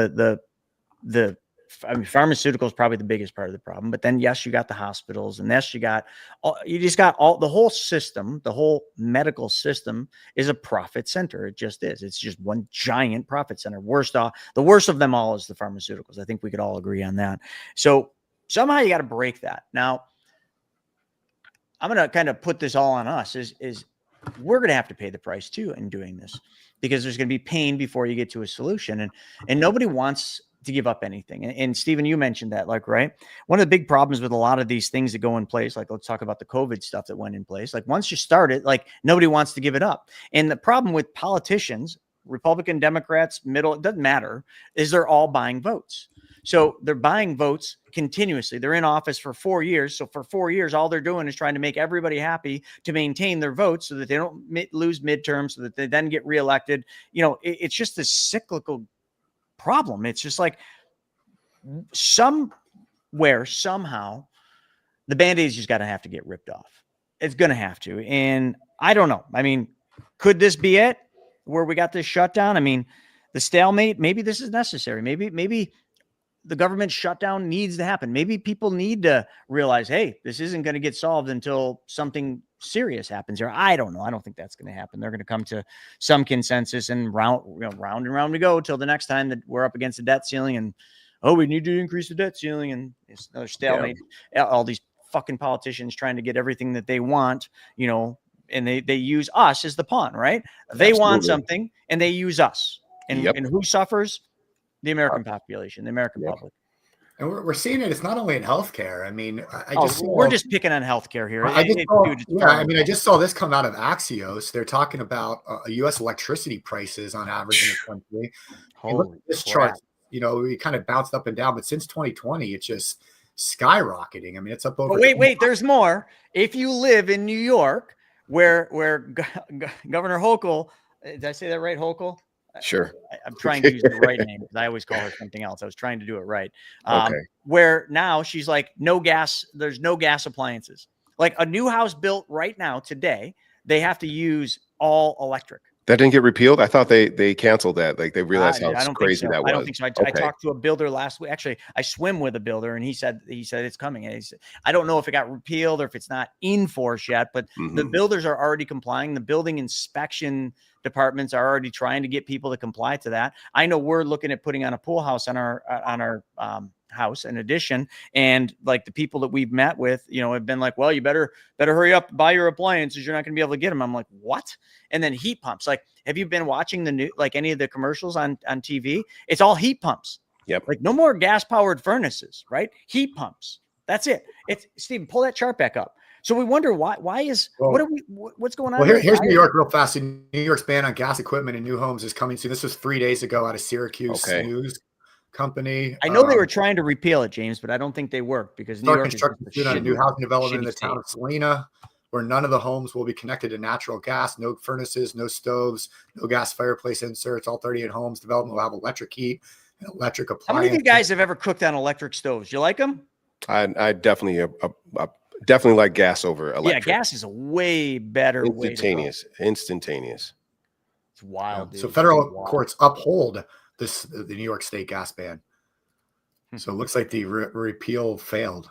Pharmaceutical is probably the biggest part of the problem. But then, yes, you got the hospitals, and yes, you got the whole system. The whole medical system is a profit center. It just is. It's just one giant profit center. The worst of them all is the pharmaceuticals. I think we could all agree on that. So somehow you got to break that. Now, I'm going to kind of put this all on us. Is we're going to have to pay the price too in doing this, because there's going to be pain before you get to a solution, and nobody wants to give up anything. And Stephen, you mentioned that, right? One of the big problems with a lot of these things that go in place, let's talk about the COVID stuff that went in place. Once you start it, nobody wants to give it up. And the problem with politicians, Republican, Democrats, middle, it doesn't matter, is they're all buying votes. So they're buying votes continuously. They're in office for 4 years. So for 4 years, all they're doing is trying to make everybody happy to maintain their votes so that they don't lose midterms, so that they then get reelected. It's just this cyclical problem. It's just somewhere, somehow, the Band-Aids just got to have to get ripped off. It's going to have to. And I don't know. I mean, could this be it where we got this shutdown? I mean, the stalemate, maybe this is necessary. Maybe the government shutdown needs to happen. Maybe people need to realize, hey, this isn't going to get solved until something serious happens here. I don't know. I don't think that's going to happen. They're going to come to some consensus, and round and round we go till the next time that we're up against the debt ceiling, and we need to increase the debt ceiling, and it's another stalemate. Yeah. All these fucking politicians trying to get everything that they want, and they use us as the pawn, right? They want something and they use us. And who suffers? The American population, the American public. And we're seeing it. It's not only in healthcare. I mean, we're just picking on healthcare here. I just saw this come out of Axios. They're talking about U.S. electricity prices on average in the country. Holy this chart, we kind of bounced up and down, but since 2020, it's just skyrocketing. I mean, it's up over. But wait, there's more. If you live in New York, where Governor Hochul, did I say that right, Hochul? Sure. I'm trying to use the right name because I always call her something else. I was trying to do it right. Okay. Where now she's like, no gas, there's no gas appliances. Like a new house built right now today, they have to use all electric. That didn't get repealed? I thought they canceled that. They realized how crazy that was. I don't think so. I talked to a builder last week. Actually, I swim with a builder, and he said it's coming. And I don't know if it got repealed or if it's not in force yet, but the builders are already complying. The building inspection departments are already trying to get people to comply to that. I know we're looking at putting on a pool house on our house in addition, and the people that we've met with, have been like, well, you better hurry up, buy your appliances, you're not going to be able to get them. I'm like, what? And then heat pumps. Have you been watching the new, any of the commercials on TV? It's all heat pumps. Yep. No more gas powered furnaces, right? Heat pumps. That's it. Stephen, pull that chart back up. So we wonder what's going on? Well, here's New York real fast. New York's ban on gas equipment in new homes is coming soon. This was 3 days ago out of Syracuse News Company. I know they were trying to repeal it, James, but I don't think they worked because New York construction on a new housing development in the town of Salina, where none of the homes will be connected to natural gas, no furnaces, no stoves, no gas fireplace inserts. All 38 homes development will have electric heat and electric appliances. How many of you guys have ever cooked on electric stoves? You like them? I definitely definitely like gas over electric. Yeah, gas is a way better instantaneous. It's wild. So federal courts uphold the New York State gas ban. So it looks like the repeal failed.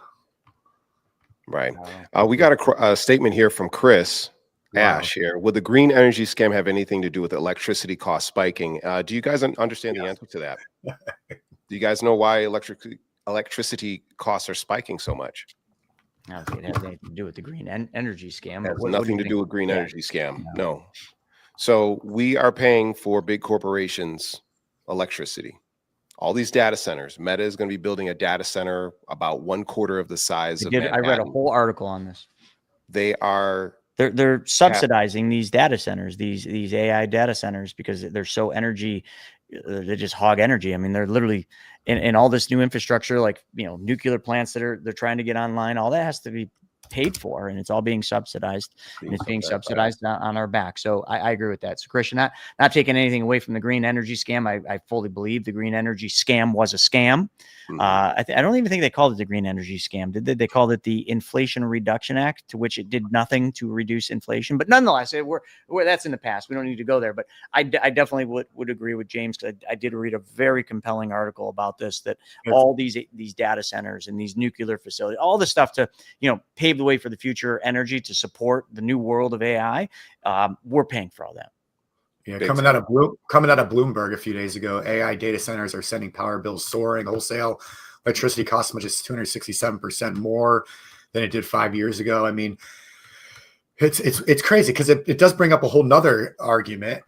Right. We got a statement here from Chris Ash here. Would the green energy scam have anything to do with electricity cost spiking? Do you guys understand the answer to that? Do you guys know why electricity costs are spiking so much? I don't think it has anything to do with the green energy scam. It has nothing to do with green energy scam. No. So we are paying for big corporations electricity. All these data centers. Meta is going to be building a data center about 1/4 of the size of Manhattan. I read a whole article on this. They're subsidizing these data centers, these AI data centers, because they're so energy. They just hog energy. I mean, they're literally in all this new infrastructure, nuclear plants they're trying to get online. All that has to be paid for, and it's all being subsidized, and it's being subsidized on our back. So I agree with that. So Christian, not taking anything away from the green energy scam. I fully believe the green energy scam was a scam. I don't even think they called it the green energy scam. Did they? They called it the Inflation Reduction Act, to which it did nothing to reduce inflation. But nonetheless, we're that's in the past. We don't need to go there. But I definitely would agree with James. I did read a very compelling article about this, that all these data centers and these nuclear facilities, all the stuff to pave the way for the future energy to support the new world of AI, we're paying for all that. Yeah, coming out of Bloomberg a few days ago, AI data centers are sending power bills soaring. Wholesale electricity costs as much as 267% more than it did 5 years ago. I mean, it's crazy, because it does bring up a whole nother argument.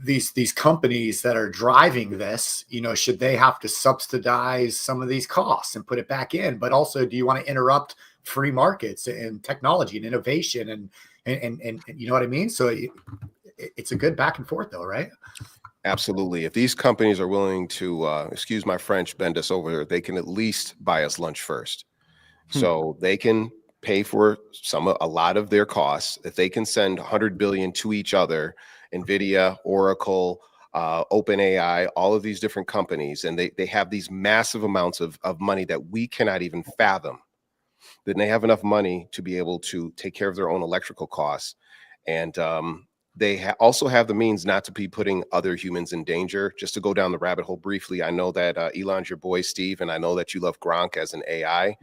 These companies that are driving this, should they have to subsidize some of these costs and put it back in? But also, do you want to interrupt free markets and technology and innovation and you know what I mean? So it's a good back and forth, though, right? Absolutely. If these companies are willing to, excuse my French, bend us over, they can at least buy us lunch first. So they can pay for a lot of their costs. If they can send 100 billion to each other, NVIDIA, Oracle, OpenAI, all of these different companies, and they have these massive amounts of money that we cannot even fathom, then they have enough money to be able to take care of their own electrical costs. And they also have the means not to be putting other humans in danger. Just to go down the rabbit hole briefly, I know that Elon's your boy, Steve, and I know that you love Gronk as an AI,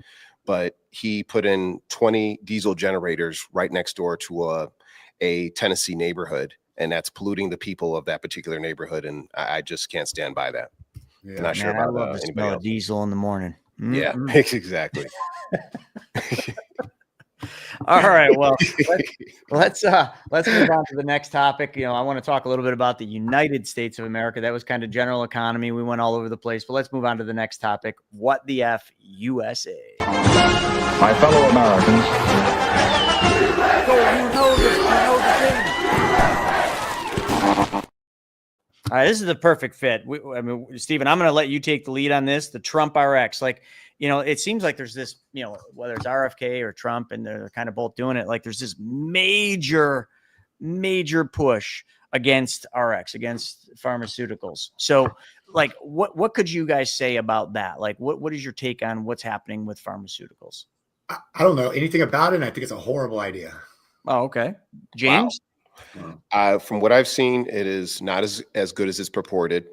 but he put in 20 diesel generators right next door to a Tennessee neighborhood, and that's polluting the people of that particular neighborhood. And I just can't stand by that. Yeah, I'm not sure about I love the smell of diesel in the morning. Yeah, exactly. All right. Well, let's move on to the next topic. I want to talk a little bit about the United States of America. That was kind of general economy. We went all over the place, but let's move on to the next topic. What the F, USA? My fellow Americans. All right, this is the perfect fit. Stephen, I'm going to let you take the lead on this. The Trump RX, it seems like there's this, whether it's RFK or Trump, and they're kind of both doing it. Like, there's this major push against RX, against pharmaceuticals. So, what could you guys say about that? Like, what is your take on what's happening with pharmaceuticals? I don't know anything about it, and I think it's a horrible idea. Oh, okay. James? Wow. From what I've seen, it is not as good as it's purported.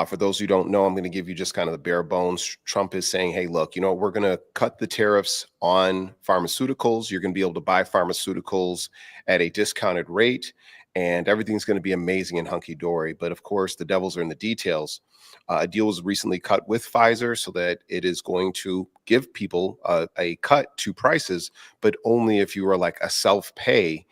For those who don't know, I'm going to give you just kind of the bare bones. Trump is saying, hey, look, we're going to cut the tariffs on pharmaceuticals. You're going to be able to buy pharmaceuticals at a discounted rate, and everything's going to be amazing and hunky-dory. But of course, the devils are in the details. A deal was recently cut with Pfizer so that it is going to give people a cut to prices, but only if you are like a self-pay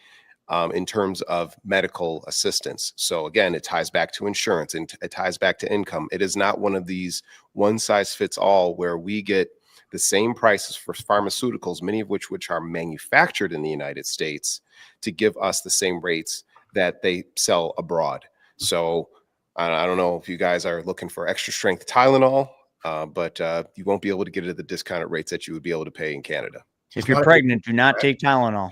in terms of medical assistance. So again, it ties back to insurance and it ties back to income. It is not one of these one size fits all where we get the same prices for pharmaceuticals, many of which are manufactured in the United States, to give us the same rates that they sell abroad. So I don't know if you guys are looking for extra strength Tylenol, but you won't be able to get it at the discounted rates that you would be able to pay in Canada. If you're pregnant, do not take Tylenol.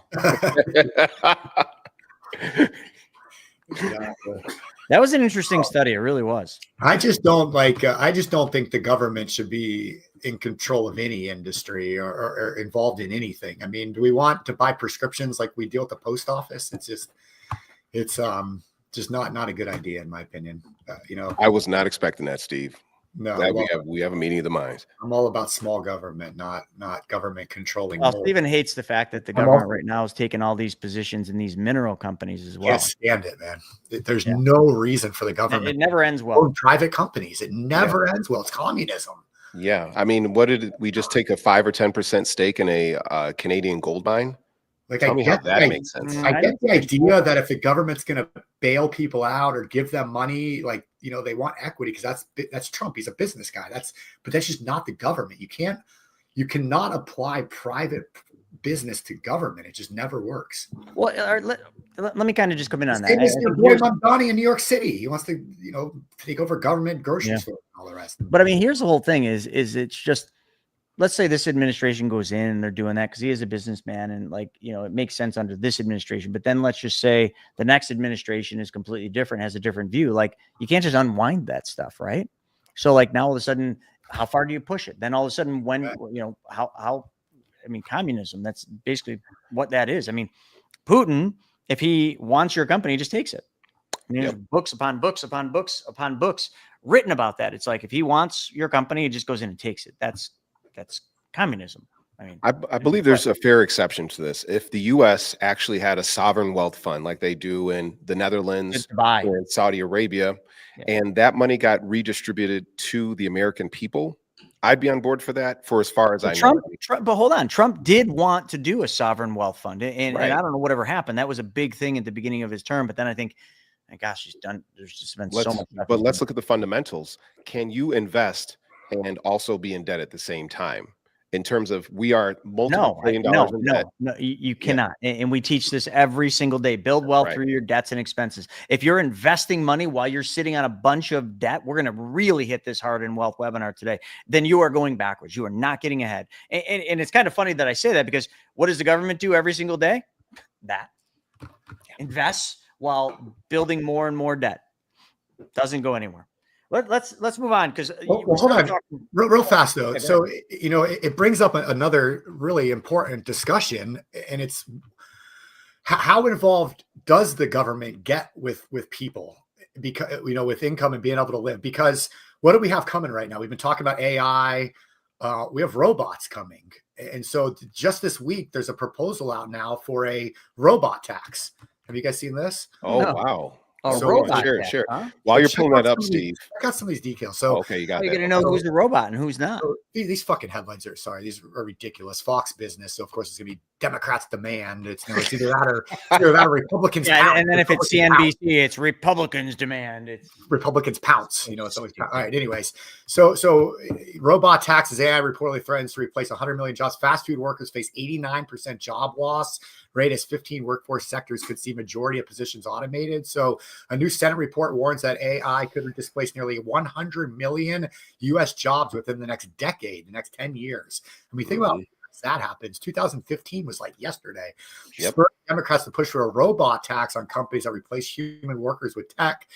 That was an interesting study. It really was. I just don't think the government should be in control of any industry or involved in anything. I mean, do we want to buy prescriptions like we deal at the post office? It's just not a good idea, in my opinion. I was not expecting that, Steve. No, we have a meeting of the minds. I'm all about small government, not government controlling. Well, Stephen hates the fact that the government right now is taking all these positions in these mineral companies as well. Can't stand it, man. There's no reason for the government. It never ends well. Private companies. It never ends well. It's communism. Yeah, I mean, what did we just take a 5 or 10% stake in a Canadian gold mine? Tell me how that makes sense. I get the idea that if the government's going to bail people out or give them money, they want equity because that's Trump. He's a business guy. But that's just not the government. You cannot apply private business to government. It just never works. Well, let me kind of just come in on that. It's your boy Mamdani in New York City. He wants to, take over government grocery store and all the rest. But I mean, here's the whole thing: is it's just let's say this administration goes in and they're doing that because he is a businessman and like, it makes sense under this administration. But then let's just say the next administration is completely different, has a different view. Like you can't just unwind that stuff, right? So like now all of a sudden, how far do you push it? Then all of a sudden when, communism, that's basically what that is. I mean, Putin, if he wants your company, he just takes it. There's books upon books upon books upon books written about that. It's like if he wants your company, he just goes in and takes it. That's communism. I mean, I believe there's a fair exception to this. If the U.S. actually had a sovereign wealth fund like they do in the Netherlands or in Saudi Arabia, and that money got redistributed to the American people, I'd be on board for that for as far as I know. But hold on. Trump did want to do a sovereign wealth fund. And I don't know whatever happened. That was a big thing at the beginning of his term. But then I think, my gosh, he's done. There's just been so much. But let's look at the fundamentals. Can you invest and also be in debt at the same time? In terms of we are multiple billion dollars in debt. No, you cannot. And we teach this every single day. Build wealth through your debts and expenses. If you're investing money while you're sitting on a bunch of debt, we're going to really hit this hard in wealth webinar today. Then you are going backwards. You are not getting ahead. And it's kind of funny that I say that because what does the government do every single day? That invests while building more and more debt. Doesn't go anywhere. Let's move on because hold on real fast though. So it brings up another really important discussion, and it's how involved does the government get with people, because with income and being able to live? Because what do we have coming right now? We've been talking about AI. We have robots coming, and so just this week there's a proposal out now for a robot tax. Have you guys seen this? Oh no. Wow. Oh, so robot sure. Huh? While you're pulling that up, Steve, I got some of these details. So okay, you got that. You're gonna know who's the robot and who's not. So these fucking headlines are these are ridiculous. Fox Business. So of course it's gonna be Democrats demand. It's either that or Republicans. Yeah, and then if it's CNBC, it's Republicans demand. It's Republicans pounce. It's always all right. Anyways, so robot taxes AI reportedly threatens to replace 100 million jobs. Fast food workers face 89% job loss rate as 15 workforce sectors could see majority of positions automated. So a new Senate report warns that AI could displace nearly 100 million U.S. jobs within the next decade, the next 10 years. And we think about that happens. 2015 was like yesterday. Spurred Democrats to push for a robot tax on companies that replace human workers with tech.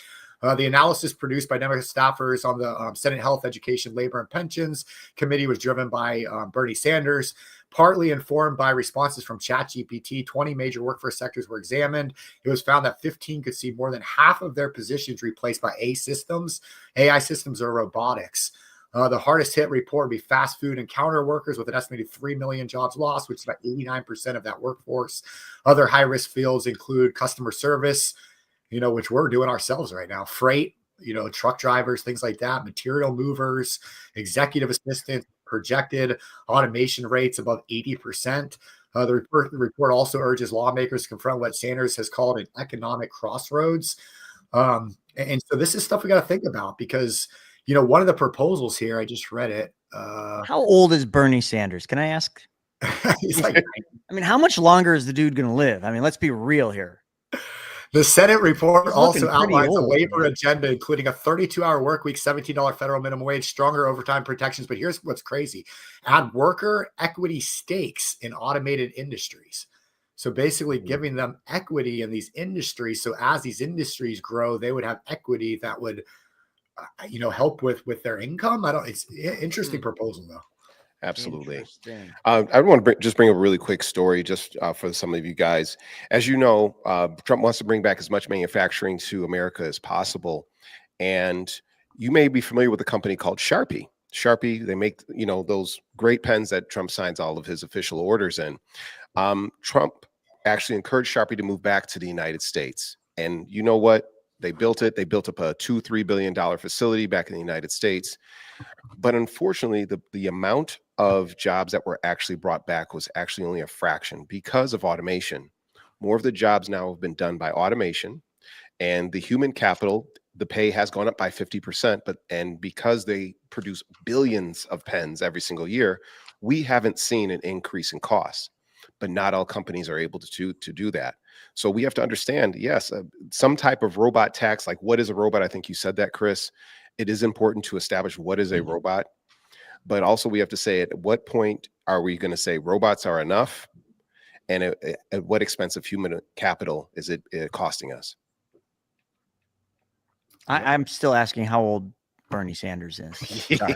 The analysis produced by Democrat staffers on the Senate Health, Education, Labor, and Pensions Committee was driven by Bernie Sanders, partly informed by responses from ChatGPT. 20 major workforce sectors were examined. It was found that 15 could see more than half of their positions replaced by AI systems or robotics. The hardest hit report would be fast food and counter workers with an estimated 3 million jobs lost, which is about 89% of that workforce. Other high-risk fields include customer service, which we're doing ourselves right now, freight, truck drivers, things like that, material movers, executive assistants, projected automation rates above 80%. The report also urges lawmakers to confront what Sanders has called an economic crossroads. And so this is stuff we got to think about because, one of the proposals here, I just read it. How old is Bernie Sanders? Can I ask? He's like, how much longer is the dude going to live? Let's be real here. The Senate report also outlines a labor agenda, including a 32-hour work week, $17 federal minimum wage, stronger overtime protections. But here's what's crazy. Add worker equity stakes in automated industries. So basically giving them equity in these industries. So as these industries grow, they would have equity that would, help with their income. It's an interesting proposal though. Absolutely. I want to just bring up a really quick story just for some of you guys. As you know, Trump wants to bring back as much manufacturing to America as possible. And you may be familiar with a company called Sharpie. Sharpie, they make, those great pens that Trump signs all of his official orders in. Trump actually encouraged Sharpie to move back to the United States. And you know what? They built it. They built up a $2-3 billion facility back in the United States. But unfortunately, the amount of jobs that were actually brought back was actually only a fraction because of automation. More of the jobs now have been done by automation, and the human capital, the pay has gone up by 50%. And because they produce billions of pens every single year, we haven't seen an increase in costs. But not all companies are able to do that. So we have to understand, yes, some type of robot tax, like what is a robot? I think you said that, Chris. It is important to establish what is a robot. but also we have to say, at what point are we going to say robots are enough? And at what expense of human capital is it costing us? I'm still asking how old Bernie Sanders is. Sorry.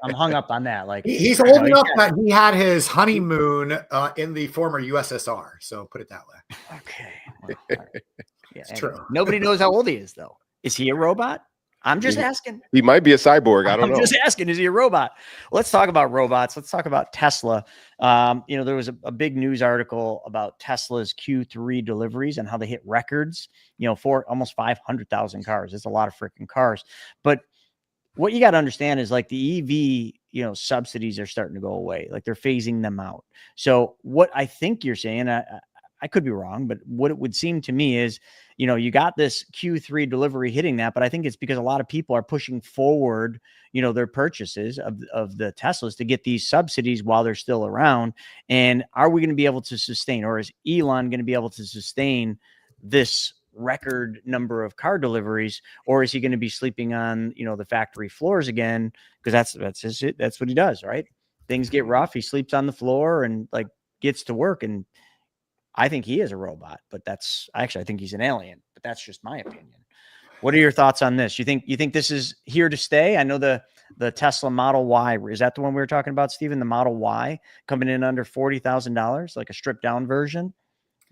I'm hung up on that. Like he's old enough that he had his honeymoon in the former USSR. So put it that way. Okay. Well, all right. Yeah, it's true. Nobody knows how old he is, though. Is he a robot? I'm just asking. He might be a cyborg. I don't know. I'm just asking, is he a robot? Let's talk about robots. Let's talk about Tesla. There was a big news article about Tesla's Q3 deliveries and how they hit records, for almost 500,000 cars. It's a lot of freaking cars. But what you got to understand is like the EV, subsidies are starting to go away. Like they're phasing them out. So what I think you're saying, I could be wrong, but what it would seem to me is, you got this Q3 delivery hitting that, but I think it's because a lot of people are pushing forward, their purchases of the Teslas to get these subsidies while they're still around. And are we going to be able to sustain, or is Elon going to be able to sustain this record number of car deliveries, or is he going to be sleeping on, the factory floors again? Because that's what he does, right? Things get rough. He sleeps on the floor and like gets to work. And I think he is a robot, but I think he's an alien, but that's just my opinion. What are your thoughts on this? You think this is here to stay? I know the Tesla Model Y, is that the one we were talking about, Steven? The Model Y coming in under $40,000, like a stripped down version.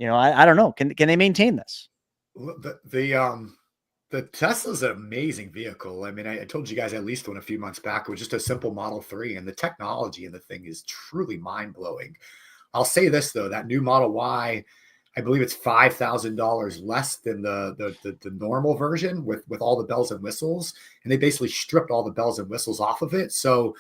I don't know. Can they maintain this? The Tesla's an amazing vehicle. I mean, I told you guys at least one a few months back. It was just a simple Model 3, and the technology in the thing is truly mind blowing. I'll say this though, that new Model Y, I believe it's $5,000 less than the normal version with all the bells and whistles. And they basically stripped all the bells and whistles off of it. So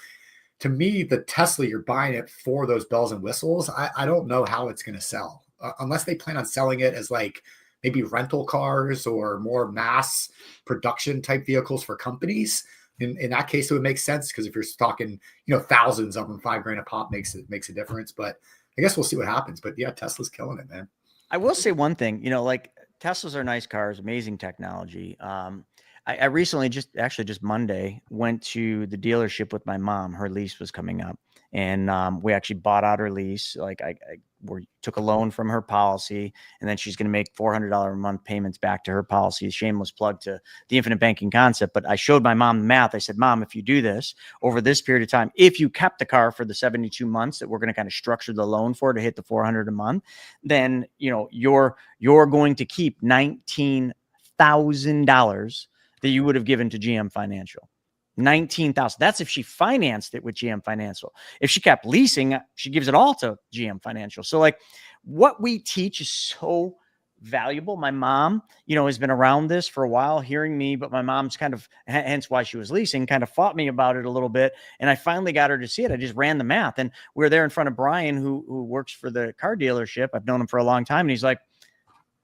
to me, the Tesla, you're buying it for those bells and whistles. I don't know how it's going to sell unless they plan on selling it as like maybe rental cars or more mass production type vehicles for companies. In that case, it would make sense, because if you're talking, thousands of them, $5,000 a pop makes a difference. But I guess we'll see what happens. But yeah, Tesla's killing it, man. I will say one thing, like Teslas are nice cars, amazing technology. I recently just Monday went to the dealership with my mom. Her lease was coming up, and we actually bought out her lease. Like we took a loan from her policy, and then she's going to make $400 a month payments back to her policy. Shameless plug to the infinite banking concept. But I showed my mom the math. I said, Mom, if you do this over this period of time, if you kept the car for the 72 months that we're going to kind of structure the loan for to hit the $400 a month, then you're going to keep $19,000 that you would have given to GM Financial. $19,000. That's if she financed it with GM Financial. If she kept leasing, she gives it all to GM Financial. So like what we teach is so valuable. My mom, has been around this for a while, hearing me, but my mom's kind of, hence why she was leasing, kind of fought me about it a little bit. And I finally got her to see it. I just ran the math, and we were there in front of Brian, who works for the car dealership. I've known him for a long time. And he's like,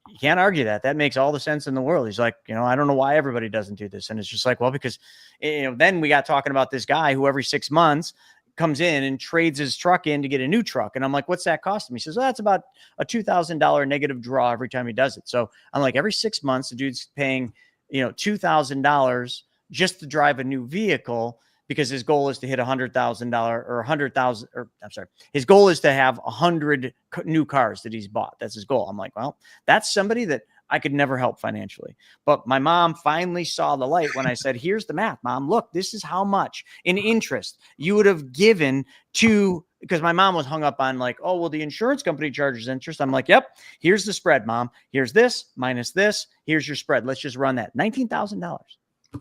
you can't argue that. That makes all the sense in the world. He's like, I don't know why everybody doesn't do this. And it's just like, well, because, then we got talking about this guy who every 6 months comes in and trades his truck in to get a new truck. And I'm like, what's that cost him? He says, well, that's about a $2,000 negative draw every time he does it. So I'm like, every 6 months, the dude's paying, $2,000 just to drive a new vehicle, because his goal is to hit $100,000 or 100,000, or I'm sorry, his goal is to have 100 new cars that he's bought. That's his goal. I'm like, well, that's somebody that I could never help financially. But my mom finally saw the light when I said, here's the math, Mom. Look, this is how much in interest you would have given to, because my mom was hung up on like, oh, well, the insurance company charges interest. I'm like, yep, here's the spread, Mom. Here's this minus this. Here's your spread. Let's just run that. $19,000.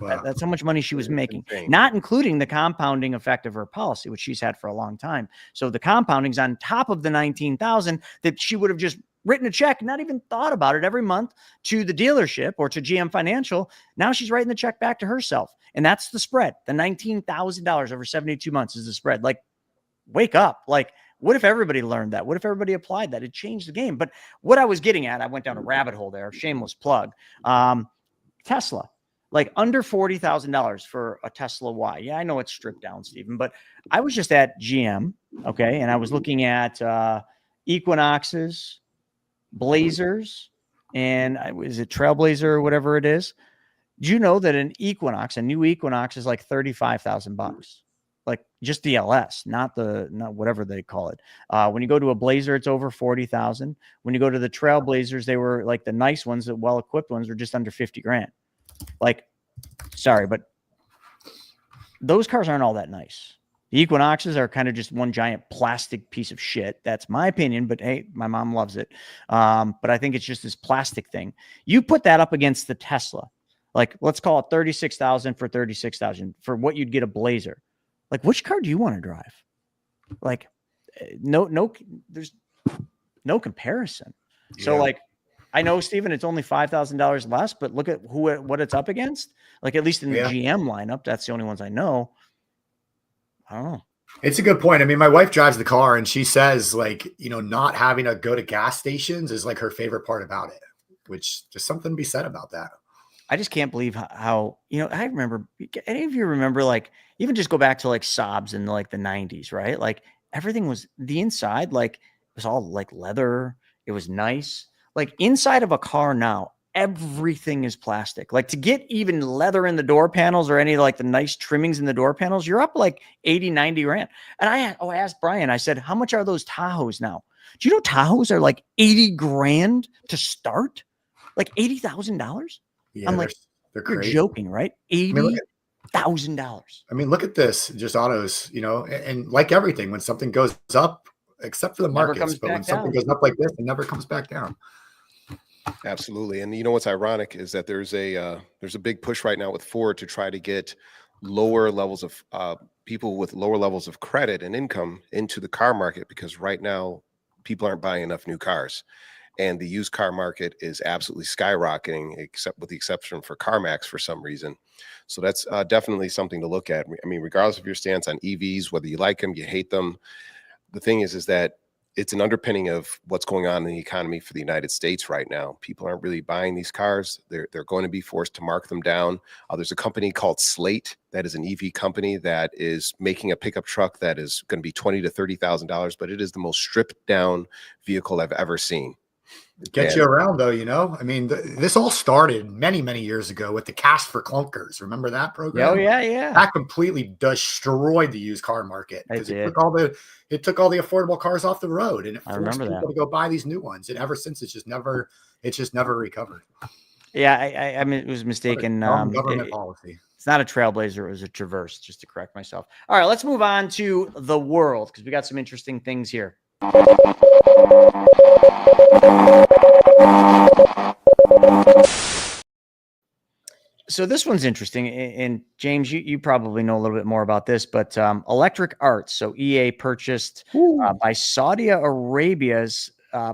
Wow. That's how much money she was making, not including the compounding effect of her policy, which she's had for a long time. So the compounding's on top of the $19,000 that she would have just written a check, not even thought about it, every month to the dealership or to GM Financial. Now she's writing the check back to herself. And that's the spread. The $19,000 over 72 months is the spread. Like, wake up. Like, what if everybody learned that? What if everybody applied that? It changed the game. But what I was getting at, I went down a rabbit hole there, shameless plug. Tesla. Like under $40,000 for a Tesla Y. Yeah, I know it's stripped down, Stephen, but I was just at GM, okay, and I was looking at Equinoxes, Blazers, and is it Trailblazer or whatever it is? Do you know that an Equinox, a new Equinox, is like $35,000? like just the LS, not whatever they call it. When you go to a Blazer, it's over 40,000. When you go to the Trailblazers, they were like the nice ones, the well-equipped ones were just under 50 grand. Like, sorry, but those cars aren't all that nice. The Equinoxes are kind of just one giant plastic piece of shit. That's my opinion, but hey, my mom loves it. But I think it's just this plastic thing. You put that up against the Tesla, like let's call it 36,000 for 36,000 for what you'd get a Blazer. Like, which car do you want to drive? Like, no, there's no comparison. Yeah. So like, I know, Steven, it's only $5,000 less, but look at what it's up against. Like, at least in the GM lineup, that's the only ones I know. I don't know. It's a good point. I mean, my wife drives the car and she says, like, you know, not having to go to gas stations is like her favorite part about it, which just something to be said about that. I just can't believe how, you know, I remember, any of you remember, like, even just go back to like Saabs in like the 90s, right? Like everything was the inside, like it was all like leather. It was nice. Like inside of a car now, everything is plastic. Like to get even leather in the door panels or any like the nice trimmings in the door panels, you're up like 80, 90 grand. And I asked Brian, I said, how much are those Tahoes now? Do you know Tahoes are like 80 grand to start? Like $80,000? Yeah, I'm like, they're you're crazy. joking, right? $80,000. I mean, look at this, just autos, you know, and like everything, when something goes up, except for the markets, but when something goes up like this, it never comes back down. Absolutely. And you know what's ironic is that there's a big push right now with Ford to try to get lower levels of people with lower levels of credit and income into the car market, because right now people aren't buying enough new cars. And the used car market is absolutely skyrocketing, except with the exception for CarMax for some reason. So that's definitely something to look at. I mean, regardless of your stance on EVs, whether you like them, you hate them, the thing is that it's an underpinning of what's going on in the economy for the United States right now. People aren't really buying these cars. They're going to be forced to mark them down. There's a company called Slate that is an EV company that is making a pickup truck that is going to be $20,000 to $30,000, but it is the most stripped down vehicle I've ever seen. Get you around though, you know. I mean, this all started many, many years ago with the Cash for Clunkers. Remember that program? Oh yeah. That completely destroyed the used car market because it took all the affordable cars off the road, and it forced people to go buy these new ones. And ever since, it's just never recovered. Yeah, I mean, it was mistaken. Government policy. It's not a Trailblazer; it was a Traverse. Just to correct myself. All right, let's move on to the world because we got some interesting things here. So this one's interesting, and James, you probably know a little bit more about this, but Electric Arts, so EA purchased by Saudi Arabia's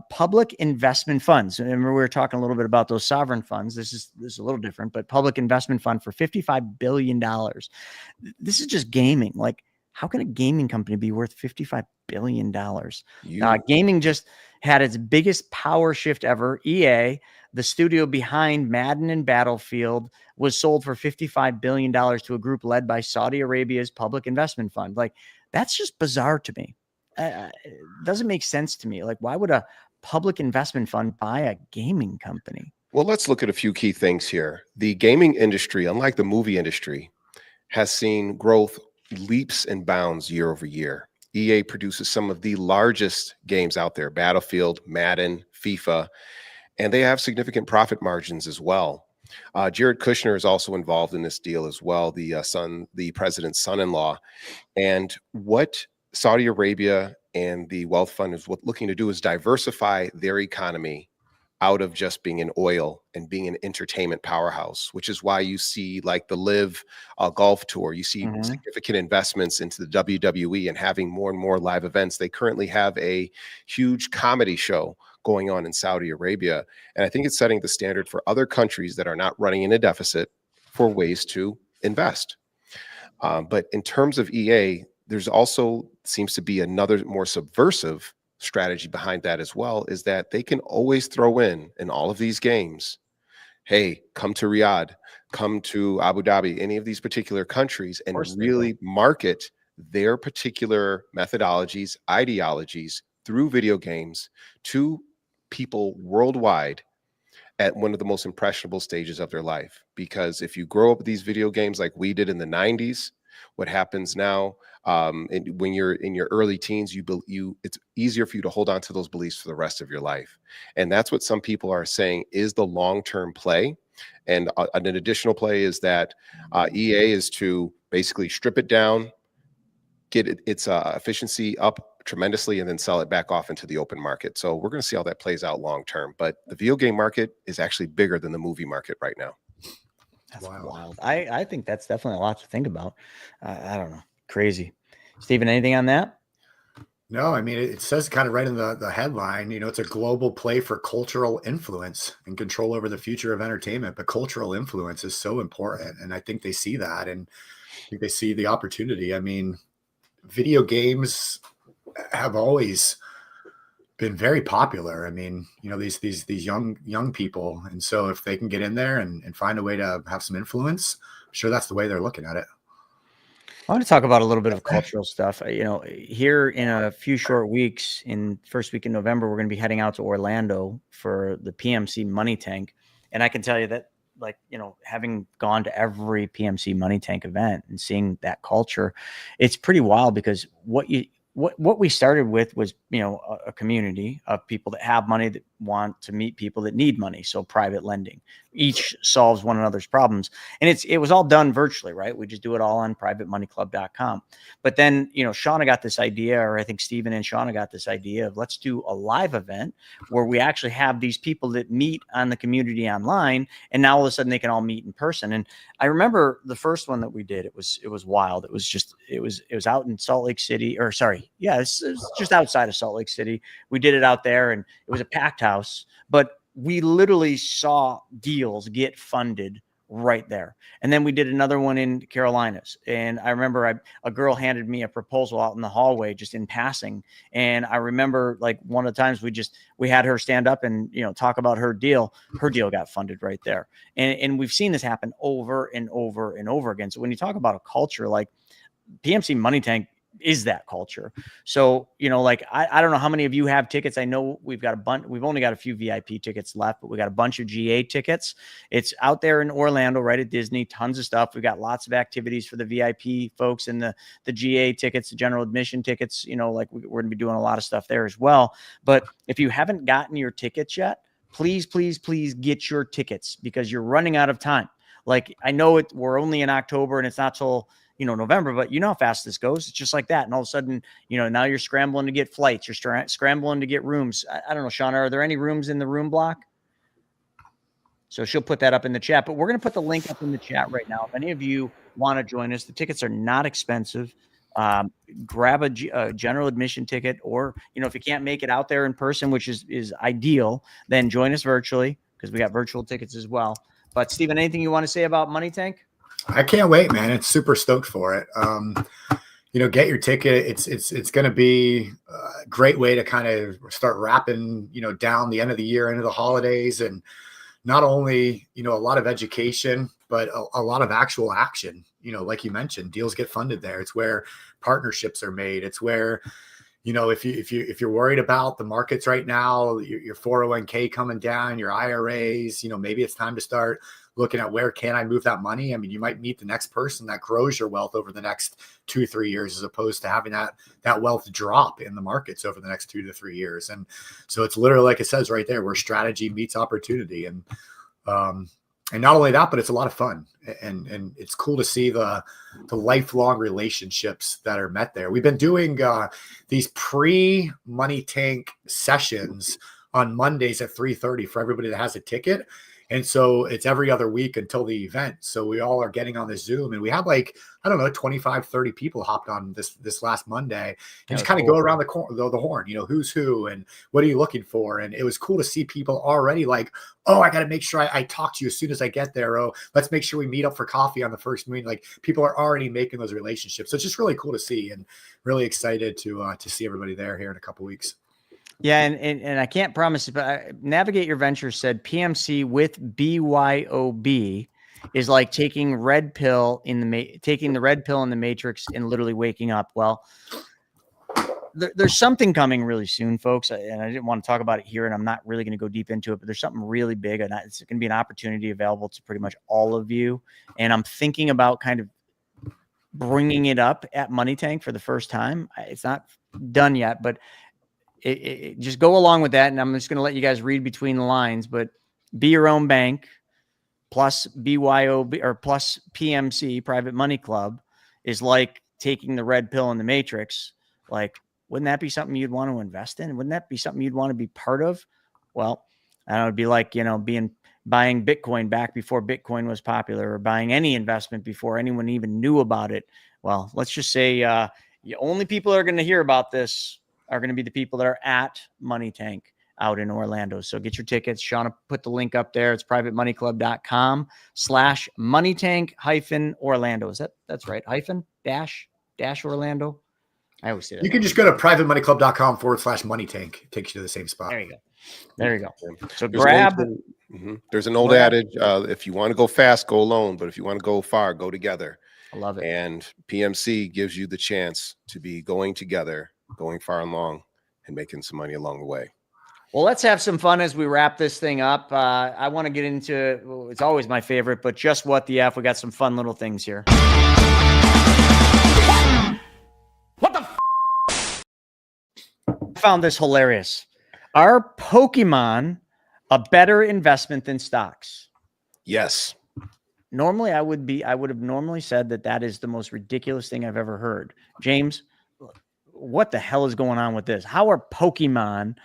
public investment funds. Remember, we were talking a little bit about those sovereign funds. This is a little different, but public investment fund for $55 billion. This is just gaming. Like, how can a gaming company be worth $55 billion? Gaming just had its biggest power shift ever. EA, the studio behind Madden and Battlefield, was sold for $55 billion to a group led by Saudi Arabia's public investment fund. Like, that's just bizarre to me. It doesn't make sense to me. Like, why would a public investment fund buy a gaming company? Well, let's look at a few key things here. The gaming industry, unlike the movie industry, has seen growth leaps and bounds year over year. EA produces some of the largest games out there: Battlefield, Madden, FIFA, and they have significant profit margins as well. Jared Kushner is also involved in this deal as well, the president's son-in-law. And what Saudi Arabia and the Wealth Fund is looking to do is diversify their economy out of just being an oil and being an entertainment powerhouse, which is why you see like the Live Golf Tour. You see significant investments into the WWE and having more and more live events. They currently have a huge comedy show going on in Saudi Arabia. And I think it's setting the standard for other countries that are not running in a deficit for ways to invest. But in terms of EA, there's also seems to be another more subversive strategy behind that as well, is that they can always throw in all of these games, hey, come to Riyadh, come to Abu Dhabi, any of these particular countries, and really market their particular methodologies, ideologies through video games to people worldwide at one of the most impressionable stages of their life. Because if you grow up with these video games like we did in the 90s, What happens now, when you're in your early teens, it's easier for you to hold on to those beliefs for the rest of your life. And that's what some people are saying is the long-term play. And an additional play is that EA is to basically strip it down, get its efficiency up tremendously, and then sell it back off into the open market. So we're going to see how that plays out long term. But the video game market is actually bigger than the movie market right now. That's wild. I think that's definitely a lot to think about. I don't know. Crazy. Steven, anything on that? No, I mean, it says kind of right in the headline, it's a global play for cultural influence and control over the future of entertainment. But cultural influence is so important. And I think they see that, and I think they see the opportunity. I mean, video games have always been very popular. I mean, these young people. And so if they can get in there and find a way to have some influence, I'm sure that's the way they're looking at it. I want to talk about a little bit of cultural stuff. Here in a few short weeks, in first week in November, we're going to be heading out to Orlando for the PMC Money Tank. And I can tell you that, having gone to every PMC Money Tank event and seeing that culture, it's pretty wild, because what we started with was, a community of people that have money that want to meet people that need money. So private lending, each solves one another's problems. And it was all done virtually, right? We just do it all on privatemoneyclub.com. But then, Shauna got this idea, or I think Steven and Shauna got this idea of, let's do a live event where we actually have these people that meet on the community online. And now all of a sudden they can all meet in person. And I remember the first one that we did, it was wild. It was out in Salt Lake City, or sorry. Yeah, it's just outside of Salt Lake City. We did it out there, and it was a packed house, but we literally saw deals get funded right there. And then we did another one in Carolinas. And I remember a girl handed me a proposal out in the hallway just in passing. And I remember, like, one of the times we had her stand up and, talk about her deal. Her deal got funded right there. And we've seen this happen over and over and over again. So when you talk about a culture, like PMC Money Tank is that culture. So, I don't know how many of you have tickets. I know we've got a bunch. We've only got a few VIP tickets left, but we got a bunch of GA tickets. It's out there in Orlando, right at Disney, tons of stuff. We've got lots of activities for the VIP folks, and the GA tickets, the general admission tickets, we're going to be doing a lot of stuff there as well. But if you haven't gotten your tickets yet, please, please, please get your tickets, because you're running out of time. Like, I know we're only in October and it's not till, November, but how fast this goes. It's just like that. And all of a sudden, now you're scrambling to get flights. You're scrambling to get rooms. I don't know, Shauna, are there any rooms in the room block? So she'll put that up in the chat, but we're going to put the link up in the chat right now. If any of you want to join us, the tickets are not expensive. Grab a general admission ticket, or, if you can't make it out there in person, which is ideal, then join us virtually, because we got virtual tickets as well. But Steven, anything you want to say about Money Tank? I can't wait, man. It's super stoked for it. Get your ticket. It's going to be a great way to kind of start wrapping, down the end of the year into the holidays, and not only, a lot of education, but a lot of actual action. Like you mentioned, deals get funded there. It's where partnerships are made. It's where, if you're worried about the markets right now, your 401k coming down, your IRAs, maybe it's time to start looking at where can I move that money. I mean, you might meet the next person that grows your wealth over the next 2-3 years, as opposed to having that wealth drop in the markets over the next 2 to 3 years. And so it's literally, like it says right there, where strategy meets opportunity. And not only that, but it's a lot of fun, and it's cool to see the lifelong relationships that are met there. We've been doing these pre-Money Tank sessions on Mondays at 3:30 for everybody that has a ticket. And so it's every other week until the event. So we all are getting on the Zoom, and we have 25, 30 people hopped on this last Monday, and just kind of go around the horn, who's who and what are you looking for? And it was cool to see people already like, oh, I got to make sure I talk to you as soon as I get there. Oh, let's make sure we meet up for coffee on the first meeting. Like, people are already making those relationships. So it's just really cool to see, and really excited to see everybody there here in a couple weeks. Yeah, and I can't promise it, but Navigate Your Ventures said PMC with BYOB is like taking the red pill in the Matrix and literally waking up. Well, there's something coming really soon, folks, and I didn't want to talk about it here, and I'm not really going to go deep into it, but there's something really big, and it's going to be an opportunity available to pretty much all of you. And I'm thinking about kind of bringing it up at Money Tank for the first time. It's not done yet, but just go along with that. And I'm just going to let you guys read between the lines, but be your own bank plus BYOB or plus PMC, Private Money Club, is like taking the red pill in the Matrix. Like, wouldn't that be something you'd want to invest in? Wouldn't that be something you'd want to be part of? Well, I don't know, it'd be like, buying Bitcoin back before Bitcoin was popular, or buying any investment before anyone even knew about it. Well, let's just say the only people that are going to hear about this are going to be the people that are at Money Tank out in Orlando. So get your tickets. Shauna put the link up there. It's privatemoneyclub.com/moneytank-Orlando. That's right? Hyphen dash Orlando. I always say that. You can just go to privatemoneyclub.com/moneytank. It takes you to the same spot. There you go. So there's an old adage, if you want to go fast, go alone. But if you want to go far, go together. I love it. And PMC gives you the chance to be going together, going far and long, and making some money along the way. Well, let's have some fun as we wrap this thing up. I want to get into, it's always my favorite, but just what the F. We got some fun little things here. What the f-? I found this hilarious. Are Pokemon a better investment than stocks? Yes. Normally, I would have normally said that is the most ridiculous thing I've ever heard. James, what the hell is going on with this? How are Pokemon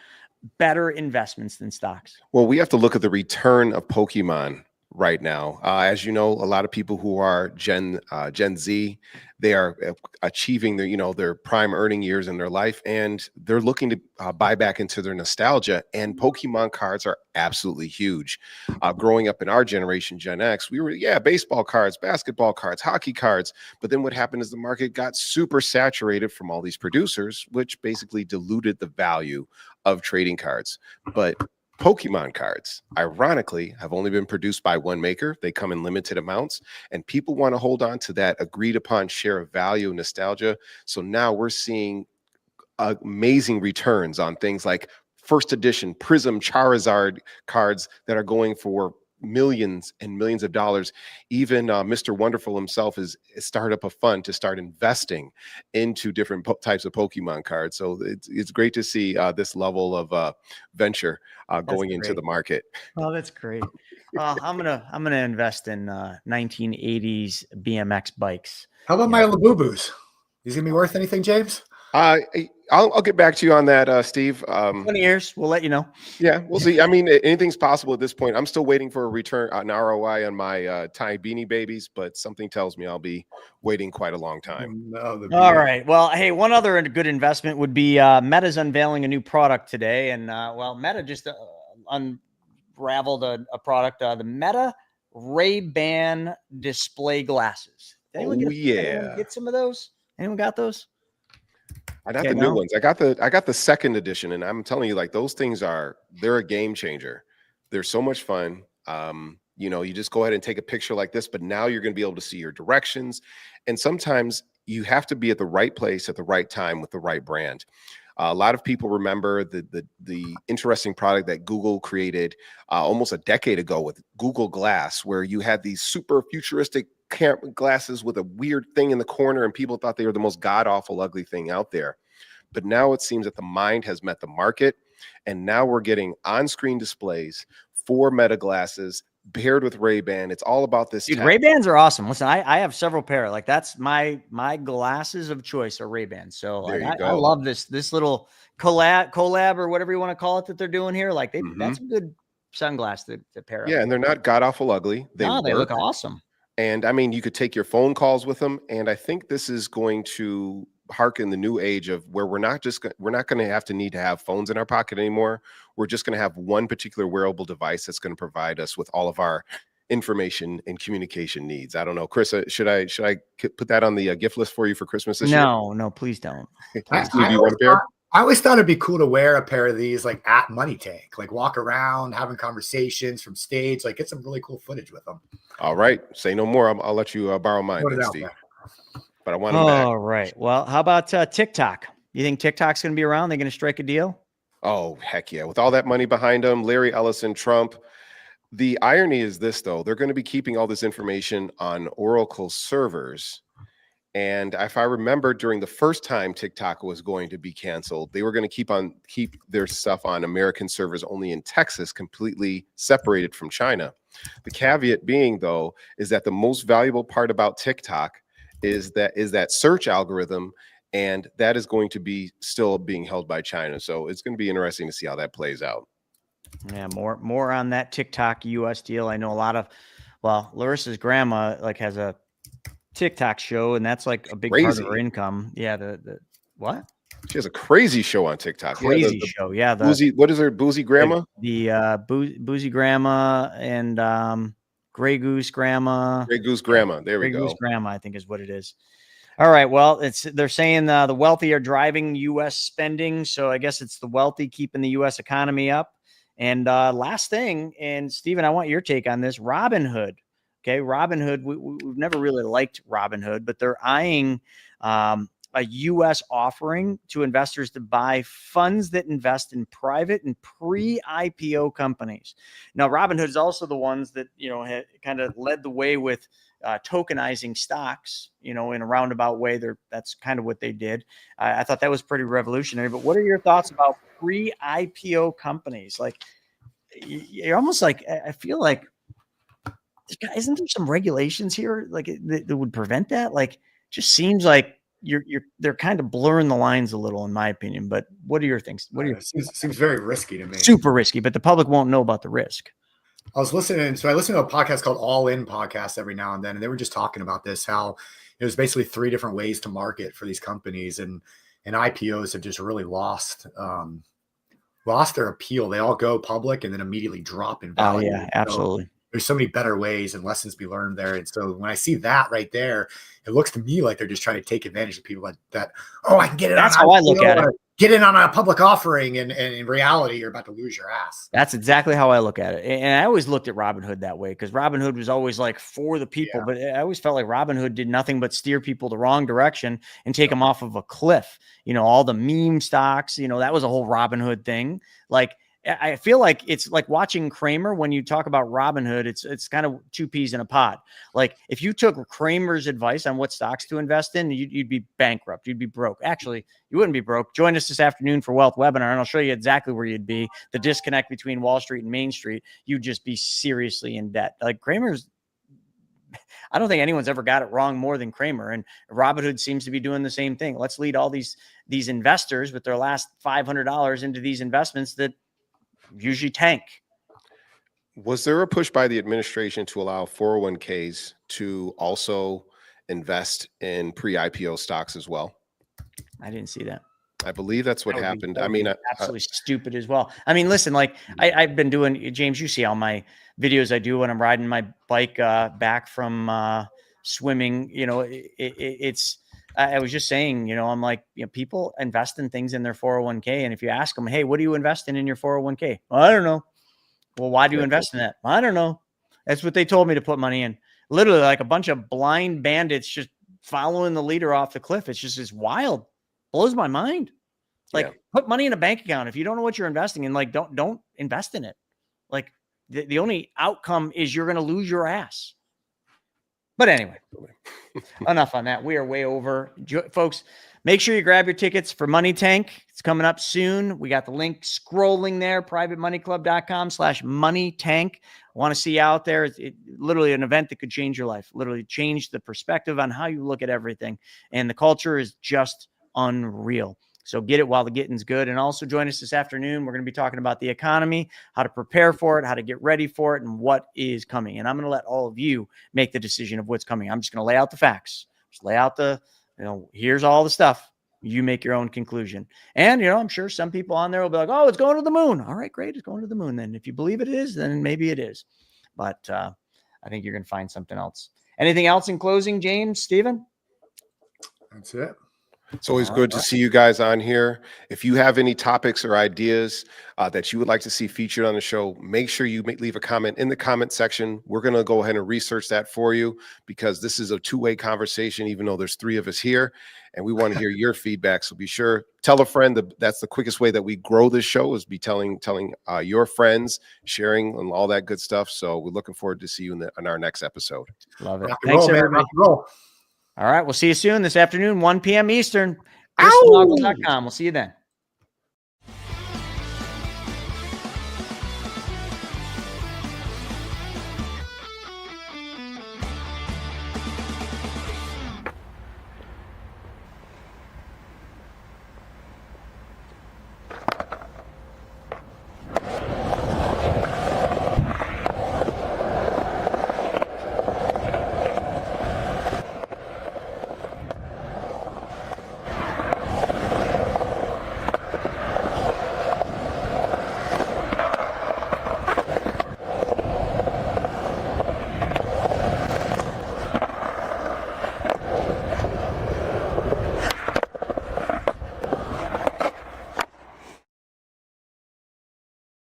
better investments than stocks? Well, we have to look at the return of Pokemon right now. As you know, a lot of people who are Gen Z, they are achieving their prime earning years in their life, and they're looking to buy back into their nostalgia. And Pokemon cards are absolutely huge. Growing up in our generation, Gen X, we were baseball cards, basketball cards, hockey cards. But then what happened is the market got super saturated from all these producers, which basically diluted the value of trading cards. But Pokemon cards, ironically, have only been produced by one maker. They come in limited amounts, and people want to hold on to that agreed upon share of value and nostalgia. So now we're seeing amazing returns on things like first edition Prism Charizard cards that are going for millions and millions of dollars. Even Mr. Wonderful himself has started up a fund to start investing into different types of Pokemon cards. So it's great to see this level of venture going into the market. Oh, that's great. I'm gonna invest in 1980s BMX bikes. How about my Labubus? Is it gonna be worth anything, James? I'll get back to you on that, Steve. 20 years, we'll let you know. Yeah, we'll see. I mean, anything's possible at this point. I'm still waiting for a return, an ROI on my Tiny Beanie Babies, but something tells me I'll be waiting quite a long time. All right. Well, hey, one other good investment would be Meta's unveiling a new product today. And Meta just unraveled a product, the Meta Ray-Ban display glasses. Anyone get some of those? Anyone got those? I got the new ones. I got the second edition, and I'm telling you, like, those things they're a game changer. They're so much fun. You just go ahead and take a picture like this, but now you're going to be able to see your directions. And sometimes you have to be at the right place at the right time with the right brand. A lot of people remember the interesting product that Google created almost a decade ago with Google Glass, where you had these super futuristic glasses with a weird thing in the corner, and people thought they were the most god-awful ugly thing out there. But now it seems that the mind has met the market, and now we're getting on-screen displays for Meta glasses paired with Ray-Ban. It's all about this. Dude, Ray-Bans are awesome. Listen, I have several pair. Like, that's my glasses of choice are Ray-Bans. So like, I love this little collab or whatever you want to call it that they're doing here. Like, that's a good sunglass to pair up. Yeah, and they're not god-awful ugly. They look awesome. And I mean, you could take your phone calls with them. And I think this is going to harken the new age of where we're not going to need to have phones in our pocket anymore. We're just going to have one particular wearable device that's going to provide us with all of our information and communication needs. I don't know, Chris, should I put that on the gift list for you for Christmas this year? No, please don't. I always thought it'd be cool to wear a pair of these like at Money Tank, like walk around having conversations from stage, like get some really cool footage with them. All right. Say no more. I'll let you borrow mine, Steve. But I want them back. All right. Well, how about TikTok? You think TikTok's going to be around? They're going to strike a deal? Oh, heck yeah. With all that money behind them, Larry Ellison, Trump. The irony is this, though. They're going to be keeping all this information on Oracle servers. And if I remember, during the first time TikTok was going to be canceled, they were going to keep their stuff on American servers only in Texas, completely separated from China. The caveat being, though, is that the most valuable part about TikTok is that search algorithm, and that is going to be still being held by China. So it's going to be interesting to see how that plays out. Yeah, more on that TikTok US deal. I know a lot of, Larissa's grandma has a TikTok show, and that's like a big part of her income. Yeah, the what? She has a crazy show on TikTok. Crazy show. Yeah, what is her boozy grandma? The boozy grandma and Gray Goose grandma. Gray Goose grandma. There we go. Gray Goose grandma, I think, is what it is. All right. Well, they're saying the wealthy are driving U.S. spending, so I guess it's the wealthy keeping the U.S. economy up. And last thing, and Stephen, I want your take on this. Robinhood. Okay, Robinhood, we've never really liked Robinhood, but they're eyeing a U.S. offering to investors to buy funds that invest in private and pre-IPO companies. Now, Robinhood is also the ones that, kind of led the way with tokenizing stocks, in a roundabout way. That's kind of what they did. I thought that was pretty revolutionary. But what are your thoughts about pre-IPO companies? You're almost I feel like, isn't there some regulations here that would prevent that? Just seems like they're kind of blurring the lines a little, in my opinion. But what are your things? Seems very risky to me. Super risky, but the public won't know about the risk. I listen to a podcast called All In Podcast every now and then, and they were just talking about this, how there's basically 3 different ways to market for these companies, and IPOs have just really lost their appeal. They all go public and then immediately drop in value. Oh yeah, absolutely. So there's so many better ways and lessons to be learned there. And so when I see that right there, it looks to me like they're just trying to take advantage of people that I can get it. That's how I look at it. Get in on a public offering, and in reality, you're about to lose your ass. That's exactly how I look at it. And I always looked at Robinhood that way, because Robinhood was always for the people, but I always felt like Robinhood did nothing but steer people the wrong direction and take them off of a cliff. All the meme stocks, that was a whole Robinhood thing. I feel like it's like watching Kramer. When you talk about Robinhood, it's kind of 2 peas in a pod. If you took Kramer's advice on what stocks to invest in, you'd be bankrupt. You'd be broke. Actually, you wouldn't be broke. Join us this afternoon for Wealth Webinar, and I'll show you exactly where you'd be. The disconnect between Wall Street and Main Street. You'd just be seriously in debt. Kramer's, I don't think anyone's ever got it wrong more than Kramer, and Robinhood seems to be doing the same thing. Let's lead all these investors with their last $500 into these investments that usually tank. Was there a push by the administration to allow 401ks to also invest in pre-IPO stocks as well? I didn't see that. I believe that's what happened. Absolutely stupid as well. Listen, I've been doing, James, you see all my videos I do when I'm riding my bike back from swimming. I was just saying, I'm people invest in things in their 401k. And if you ask them, hey, what do you invest in your 401k? Well, I don't know. Well, why do you invest in that? I don't know. That's what they told me to put money in. Literally like a bunch of blind bandits just following the leader off the cliff. It's wild. Blows my mind. Put money in a bank account. If you don't know what you're investing in, don't invest in it. The only outcome is you're going to lose your ass. But anyway, enough on that. We are way over. Folks, make sure you grab your tickets for Money Tank. It's coming up soon. We got the link scrolling there, privatemoneyclub.com/money tank. I want to see you out there. It's literally an event that could change your life, literally change the perspective on how you look at everything. And the culture is just unreal. So get it while the getting's good. And also join us this afternoon. We're going to be talking about the economy, how to prepare for it, how to get ready for it, and what is coming. And I'm going to let all of you make the decision of what's coming. I'm just going to lay out the facts. Just lay out here's all the stuff. You make your own conclusion. And, I'm sure some people on there will be like, oh, it's going to the moon. All right, great. It's going to the moon. Then if you believe it is, then maybe it is. But I think you're going to find something else. Anything else in closing, James, Stephen? That's it. It's always good to see you guys on here. If you have any topics or ideas that you would like to see featured on the show, make sure you leave a comment in the comment section. We're going to go ahead and research that for you, because this is a two-way conversation, even though there's 3 of us here, and we want to hear your feedback. So be sure, tell a friend. That's the quickest way that we grow this show, is be telling your friends, sharing, and all that good stuff. So we're looking forward to see you in our next episode. Love it. Thanks, everybody. All right. We'll see you soon this afternoon, 1 p.m. Eastern. ChrisNaugle.com. We'll see you then.